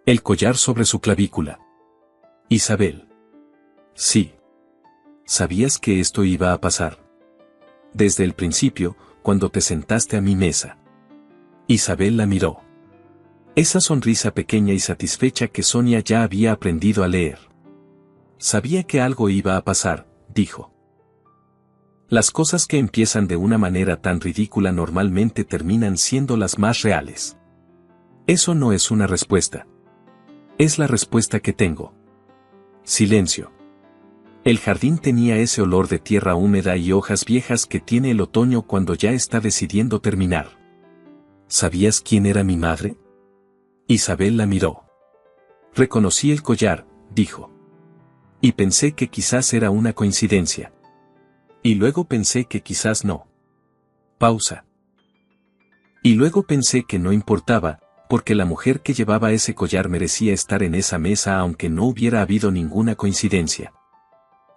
El collar sobre su clavícula. Isabel. Sí. ¿Sabías que esto iba a pasar? Desde el principio, cuando te sentaste a mi mesa. Isabel la miró. Esa sonrisa pequeña y satisfecha que Sonia ya había aprendido a leer. Sabía que algo iba a pasar, dijo. Las cosas que empiezan de una manera tan ridícula normalmente terminan siendo las más reales. Eso no es una respuesta. Es la respuesta que tengo. Silencio. El jardín tenía ese olor de tierra húmeda y hojas viejas que tiene el otoño cuando ya está decidiendo terminar. ¿Sabías quién era mi madre? Isabel la miró. Reconocí el collar, dijo. Y pensé que quizás era una coincidencia. Y luego pensé que quizás no. Pausa. Y luego pensé que no importaba, porque la mujer que llevaba ese collar merecía estar en esa mesa aunque no hubiera habido ninguna coincidencia.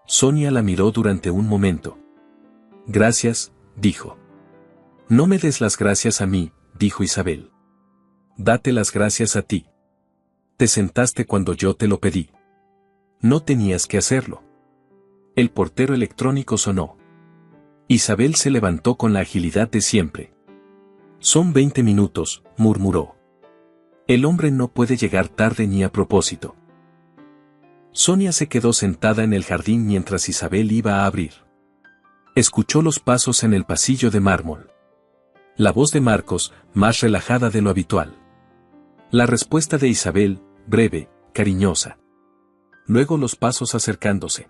Sonia la miró durante un momento. Gracias, dijo. No me des las gracias a mí, dijo Isabel. Date las gracias a ti. Te sentaste cuando yo te lo pedí. No tenías que hacerlo. El portero electrónico sonó. Isabel se levantó con la agilidad de siempre. Son 20 minutos, murmuró. El hombre no puede llegar tarde ni a propósito. Sonia se quedó sentada en el jardín mientras Isabel iba a abrir. Escuchó los pasos en el pasillo de mármol. La voz de Marcos, más relajada de lo habitual. La respuesta de Isabel, breve, cariñosa. Luego los pasos acercándose.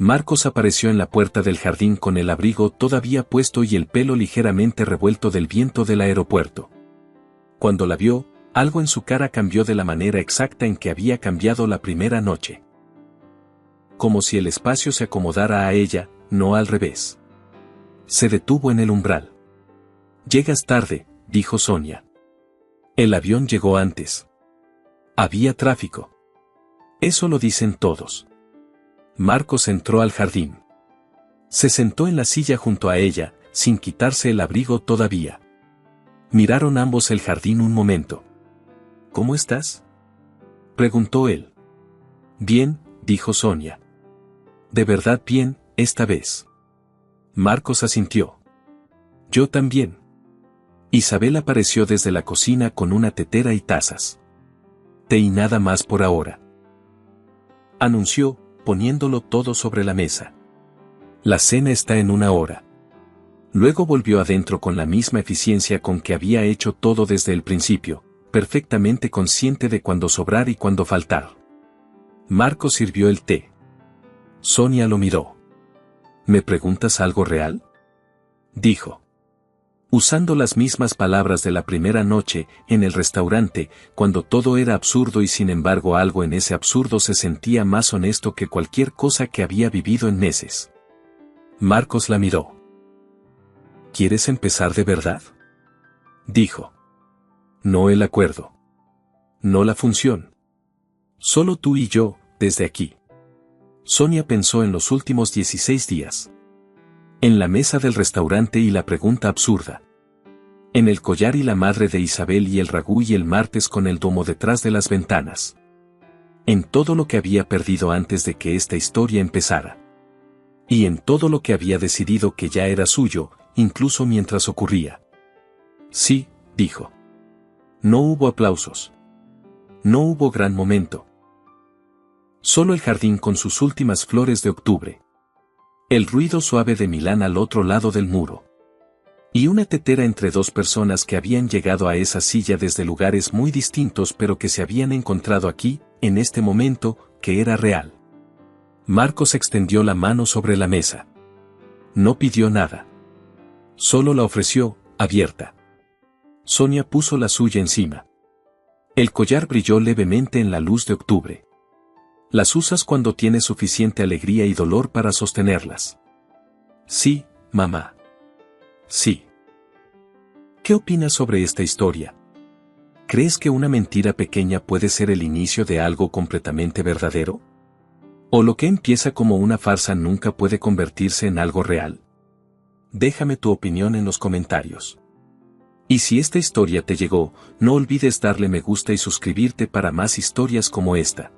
Marcos apareció en la puerta del jardín con el abrigo todavía puesto y el pelo ligeramente revuelto del viento del aeropuerto. Cuando la vio, algo en su cara cambió de la manera exacta en que había cambiado la primera noche. Como si el espacio se acomodara a ella, no al revés. Se detuvo en el umbral. «Llegas tarde», dijo Sonia. «El avión llegó antes. Había tráfico. Eso lo dicen todos». Marcos entró al jardín. Se sentó en la silla junto a ella, sin quitarse el abrigo todavía. Miraron ambos el jardín un momento. «¿Cómo estás?», preguntó él. «Bien», dijo Sonia. «De verdad bien, esta vez». Marcos asintió. «Yo también». Isabel apareció desde la cocina con una tetera y tazas. «Té y nada más por ahora», anunció, poniéndolo todo sobre la mesa. «La cena está en 1 hora». Luego volvió adentro con la misma eficiencia con que había hecho todo desde el principio, perfectamente consciente de cuándo sobrar y cuándo faltar. Marcos sirvió el té. Sonia lo miró. «¿Me preguntas algo real?», dijo. Usando las mismas palabras de la primera noche, en el restaurante, cuando todo era absurdo y sin embargo algo en ese absurdo se sentía más honesto que cualquier cosa que había vivido en meses. Marcos la miró. «¿Quieres empezar de verdad?», dijo. «No el acuerdo. No la función. Solo tú y yo, desde aquí». Sonia pensó en los últimos 16 días. En la mesa del restaurante y la pregunta absurda. En el collar y la madre de Isabel y el ragú y el martes con el domo detrás de las ventanas. En todo lo que había perdido antes de que esta historia empezara. Y en todo lo que había decidido que ya era suyo, incluso mientras ocurría. «Sí», dijo. No hubo aplausos. No hubo gran momento. Solo el jardín con sus últimas flores de octubre. El ruido suave de Milán al otro lado del muro. Y una tetera entre dos personas que habían llegado a esa silla desde lugares muy distintos pero que se habían encontrado aquí, en este momento, que era real. Marcos extendió la mano sobre la mesa. No pidió nada. Solo la ofreció, abierta. Sonia puso la suya encima. El collar brilló levemente en la luz de octubre. Las usas cuando tienes suficiente alegría y dolor para sostenerlas. Sí, mamá. Sí. ¿Qué opinas sobre esta historia? ¿Crees que una mentira pequeña puede ser el inicio de algo completamente verdadero? ¿O lo que empieza como una farsa nunca puede convertirse en algo real? Déjame tu opinión en los comentarios. Y si esta historia te llegó, no olvides darle me gusta y suscribirte para más historias como esta.